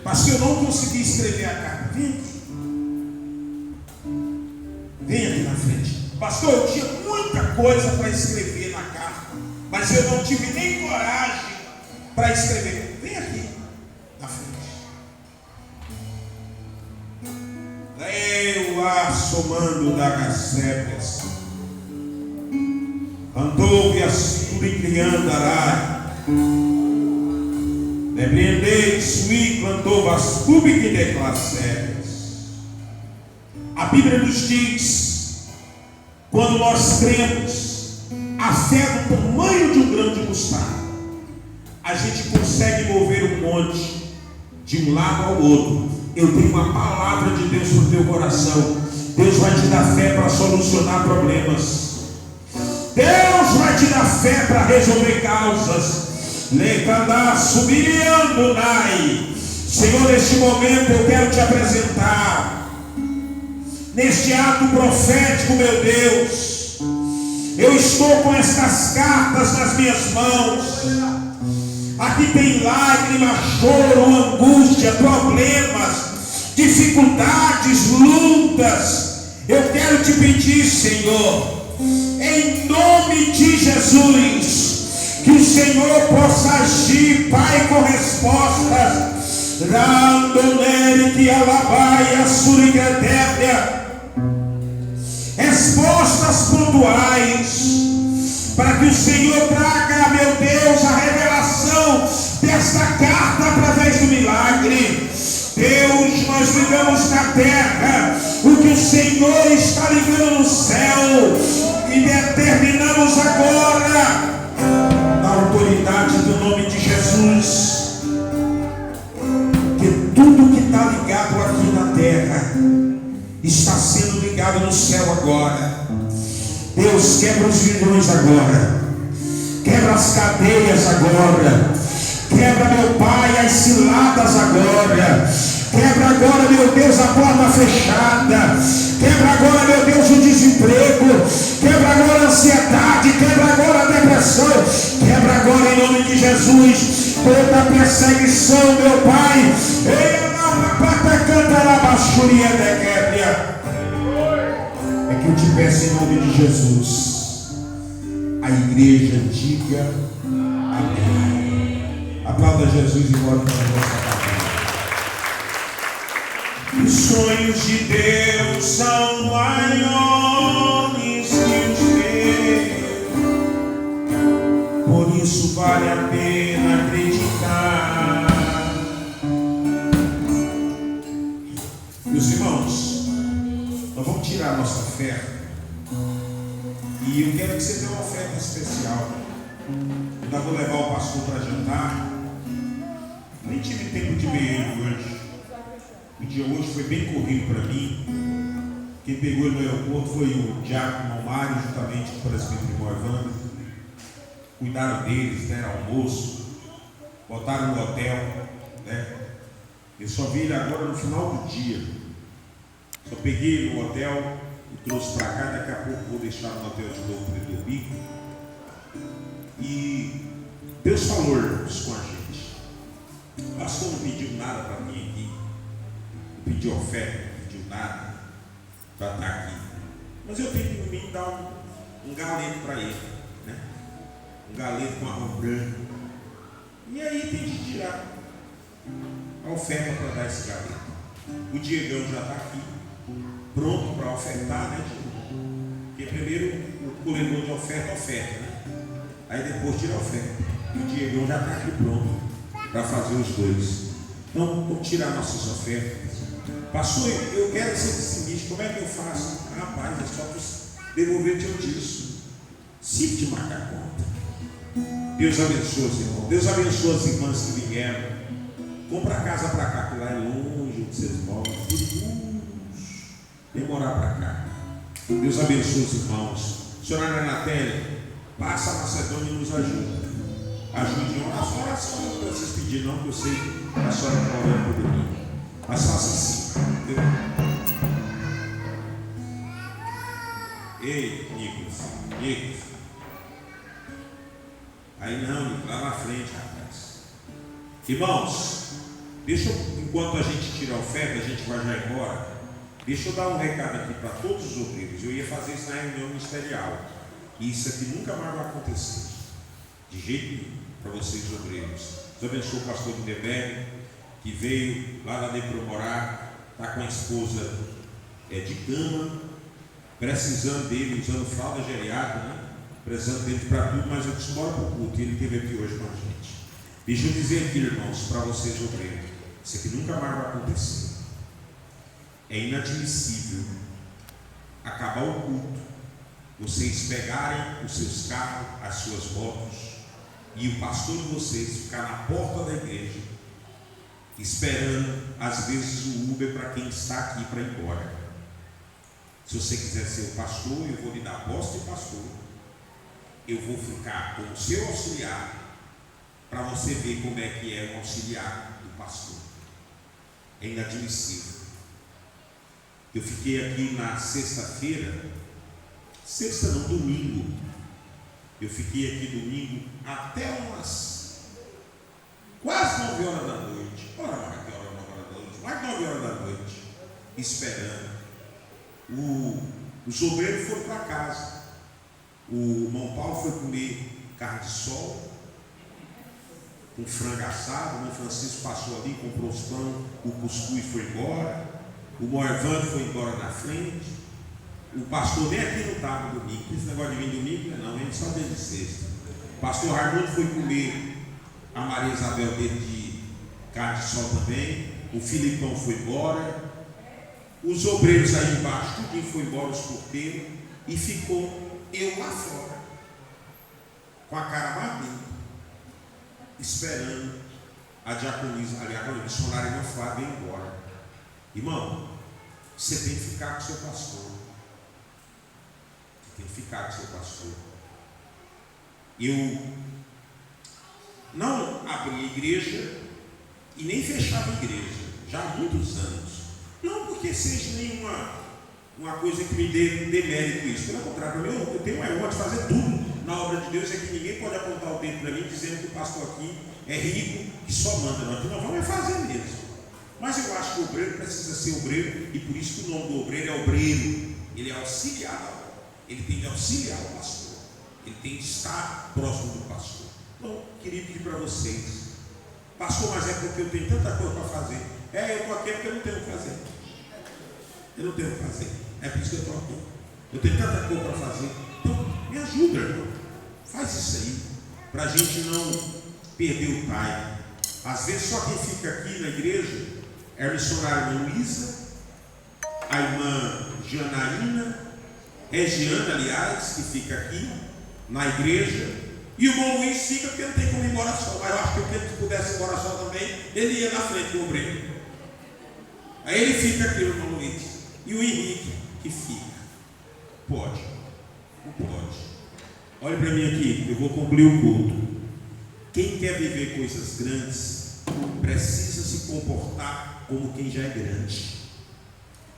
Pastor, eu não consegui escrever a carta. Vem aqui. Vem aqui na frente. Pastor, eu tinha muita coisa para escrever na carta, mas eu não tive nem coragem para escrever. Vem aqui na frente. Eu assomando da Gacépias. Andou-me a suricriando arai. Depreendei, sui, plantou vascubi que declassépias. A Bíblia nos diz, quando nós cremos, a fé do tamanho de um grão de mostarda, a gente consegue mover um monte de um lado ao outro. Eu tenho uma palavra de Deus para o teu coração. Deus vai te dar fé para solucionar problemas. Deus vai te dar fé para resolver causas. Senhor, neste momento eu quero te apresentar, neste ato profético, meu Deus, eu estou com estas cartas nas minhas mãos. Aqui tem lágrima, choro, angústia, problemas, dificuldades, lutas. Eu quero te pedir, Senhor, em nome de Jesus, que o Senhor possa agir, Pai, com respostas. Respostas pontuais, para que o Senhor traga, meu Deus, a revelação desta carta através do milagre. Deus, nós ligamos na terra o que o Senhor está ligando no céu, e determinamos agora, na autoridade do nome de Jesus, que tudo que está ligado aqui na terra está sendo ligado no céu agora. Deus, quebra os grilhões agora, quebra as cadeias agora, quebra, meu Pai, as ciladas agora, quebra agora, meu Deus, a porta fechada, quebra agora, meu Deus, o desemprego, quebra agora a ansiedade, quebra agora a depressão, quebra agora, em nome de Jesus, toda perseguição, meu Pai. É que eu te peço, em nome de Jesus, a igreja diga amém. Aplauda Jesus e glória para a nossa. Os sonhos de Deus são maiores que os meus, por isso vale a pena acreditar. Meus irmãos, nós vamos tirar a nossa oferta, e eu quero que você dê uma oferta especial. Eu ainda vou levar o pastor para jantar. Nem tive tempo de ver ele hoje. O dia hoje foi bem corrido para mim. Quem pegou ele no aeroporto foi o diácono Almário, juntamente com o presbítero Evandro. Cuidaram deles, deram almoço, botaram no hotel, né? Eu só vi ele agora no final do dia. Só peguei ele no hotel e trouxe para cá. Daqui a pouco vou deixar no hotel de novo para ele dormir. E Deus falou, irmãos, com a gente. O pastor não pediu nada para mim aqui, não pediu oferta, não pediu nada para estar aqui. Mas eu tenho que mim dar um galeto para ele, né? Um galeto com arroz branco. E aí tem que tirar a oferta para dar esse galeto. O Diegão já está aqui, pronto para ofertar, né, Diego? Porque primeiro o coletor de oferta, né? Aí depois tira a oferta. E o Diegão já está aqui pronto para fazer os dois. Então, vamos tirar nossas ofertas. Pastor, eu quero ser dizimista, como é que eu faço? Rapaz, é só tu devolver teu dízimo. Se te marcar a conta. Deus abençoe os irmãos. Deus abençoe as irmãs que vieram. Compra a casa para cá, que lá é longe onde vocês moram. Vem morar para cá. Deus abençoe os irmãos. Senhora Renatelli, passa a Macedônia e nos ajuda. Ajude a oração. Não para vocês pedir, não, que eu sei que a senhora está orando por mim. Mas faça assim. Entendeu? Ei, Nicolas. Aí não, lá na frente, rapaz. Irmãos, enquanto a gente tira a oferta, a gente vai já embora. Deixa eu dar um recado aqui para todos os obreiros. Eu ia fazer isso na reunião ministerial. E isso aqui nunca mais vai acontecer. De jeito nenhum. Para vocês, obreiros. Deus abençoe o pastor Lindeberg, que veio lá da Nepromorá, está com a esposa de cama, precisando dele, usando fralda geriátrica, né? Precisando dele para tudo, mas eu disse, bora para o culto. E ele esteve aqui hoje com a gente. Deixa eu dizer aqui, irmãos, para vocês, obreiros, isso aqui nunca mais vai acontecer. É inadmissível acabar o culto, vocês pegarem os seus carros, as suas motos, e o pastor de vocês ficar na porta da igreja, esperando, às vezes, o Uber para quem está aqui para ir embora. Se você quiser ser o pastor, eu vou lhe dar posse de pastor. Eu vou ficar como seu auxiliar, para você ver como é que é o auxiliar do pastor. É inadmissível. Eu fiquei aqui na sexta-feira, domingo. Eu fiquei aqui domingo até umas quase 9 horas da noite, ora mais que hora 9 horas da noite, mais 9 horas da noite, esperando. Os obreiros foram para casa. O irmão Paulo foi comer carne de sol, com frango assado. O irmão Francisco passou ali, comprou os pão, o cuscuz foi embora. O irmão Evandro foi embora na frente. O pastor nem aqui não estava no domingo. Esse negócio de vir domingo, não, vem só desde sexta. O pastor Raimundo foi comer a Maria Isabel dele de carne de sol também. O Filipão foi embora. Os obreiros aí embaixo, tudo foi embora, os porteiros. E ficou eu lá fora, com a cara mais limpa, esperando a diaconisa, a missionária não falar, vem embora. Irmão, você tem que ficar com o seu pastor. Você tem que ficar com o seu pastor. Eu não abri a igreja e nem fechava a igreja, já há muitos anos. Não porque seja nenhuma coisa que me dê mérito isso. Pelo contrário, eu tenho uma vontade de fazer tudo na obra de Deus, é que ninguém pode apontar o dedo para mim dizendo que o pastor aqui é rico e só manda. Nós vamos fazer mesmo. Mas eu acho que o obreiro precisa ser obreiro, e por isso que o nome do obreiro é obreiro. Ele é auxiliar, ele tem de auxiliar o pastor, ele tem de estar próximo do pastor. Então, queria pedir para vocês, pastor, mas é porque eu tenho tanta coisa para fazer. Eu estou aqui porque eu não tenho o que fazer. Eu não tenho o que fazer. É por isso que eu estou aqui. Eu tenho tanta coisa para fazer. Então, me ajuda, irmão. Faz isso aí, para a gente não perder o time. Às vezes, só quem fica aqui na igreja é a missionária Luísa, a irmã Janaína, Regiana, aliás, que fica aqui na igreja, e o irmão Luiz fica porque não tem como ir embora só. Mas eu acho que se pudesse ir embora só também, ele ia na frente do obreiro. Aí ele fica aqui, o irmão Luiz. E o Henrique, que fica. Pode. Não pode. Olha para mim aqui, eu vou concluir o culto. Quem quer viver coisas grandes, precisa se comportar como quem já é grande.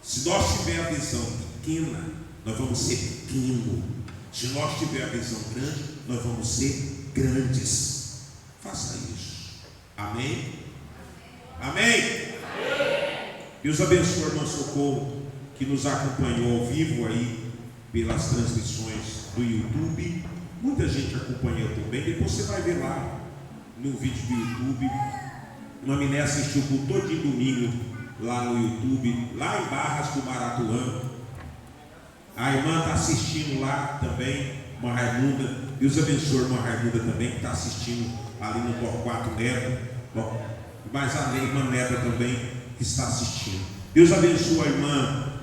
Se nós tivermos a visão pequena, nós vamos ser pequenos. Se nós tivermos a visão grande, nós vamos ser grandes. Faça isso. Amém? Amém? Deus abençoe a irmã Socorro, que nos acompanhou ao vivo aí pelas transmissões do YouTube. Muita gente acompanhou também. Depois você vai ver lá no vídeo do YouTube. Uma menina assistiu por todo dia domingo lá no YouTube, lá em Barras do Maratuã. A irmã está assistindo lá também, irmã Raimunda. Deus abençoe a irmã Raimunda também, que está assistindo ali no Torquato Neto. Mas a irmã Neta também que está assistindo. Deus abençoe a irmã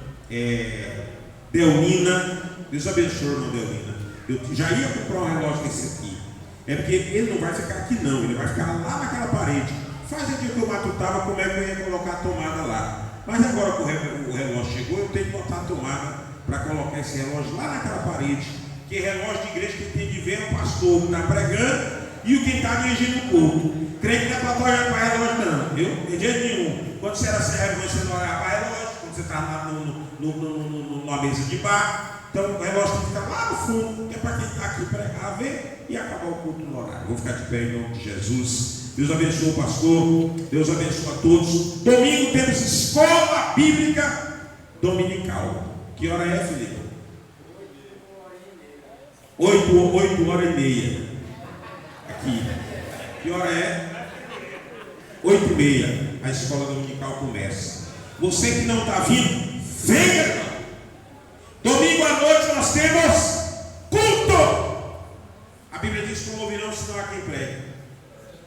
Delmina. Deus abençoe a irmã Delmina. Eu já ia comprar um relógio desse aqui. É porque ele não vai ficar aqui não, ele vai ficar lá naquela parede. Faz o dia que eu matutava, como é que eu ia colocar a tomada lá. Mas agora que o relógio chegou, eu tenho que botar a tomada para colocar esse relógio lá naquela parede. Que relógio de igreja que tem de ver é o pastor que está pregando e o que está dirigindo o culto. Crente que não é para estar olhando para relógio não, viu? De jeito nenhum. Quando você era servo, você não olhava para relógio. Quando você estava numa mesa de bar, então o relógio tem que ficar lá no fundo, que é para quem está aqui pregar, ver e acabar o culto no horário. Vou ficar de pé em nome de Jesus. Deus abençoe o pastor, Deus abençoe a todos. Domingo temos escola bíblica dominical. Que hora é, Felipe? 8h30. Aqui. Que hora é? 8h30. A escola dominical começa. Você que não está vindo, venha, irmão. Domingo à noite nós temos culto. A Bíblia diz que não ouvirão se não há quem pregue.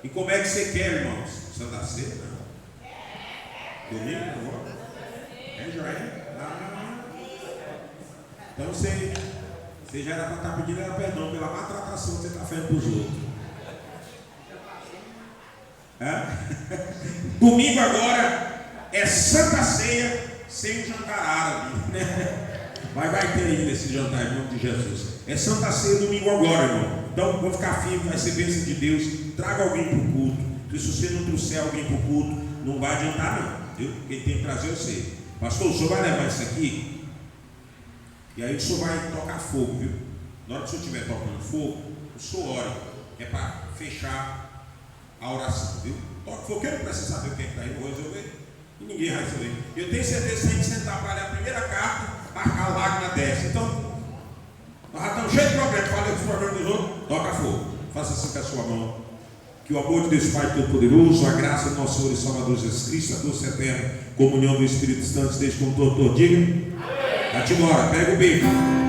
E como é que você quer, irmãos? Santa Ceia? Não. Domingo? Não. Já é? Então você já era para estar pedindo perdão pela maltratação que você está fazendo para os outros. Domingo agora é Santa Ceia sem o jantar árabe, né? Vai ter ainda esse jantar em nome de Jesus. É Santa Ceia domingo agora, irmão. Então vou ficar firme, vai ser bênção de Deus. Traga alguém para o culto. Porque se você não trouxer alguém para o culto, não vai adiantar não, viu? Quem tem que trazer eu sei. Pastor, o senhor vai levar isso aqui? E aí o senhor vai tocar fogo, viu? Na hora que o senhor estiver tocando fogo, o senhor ora, que é para fechar a oração, viu? Porque eu não preciso saber o que está aí, vou resolver. E ninguém vai resolver. Eu tenho certeza que se a gente sentar para ler a primeira carta, a lágrima desce. Então, nós já estamos cheios de problemas. Falei dos problemas dos outros, toca fogo. Faça assim com a sua mão. Que o amor de Deus Pai Todo-Poderoso, a graça do nosso Senhor e Salvador Jesus Cristo, a doce eterna comunhão do Espírito Santo, esteja com todo. Diga. Vai-te embora, pega o bico.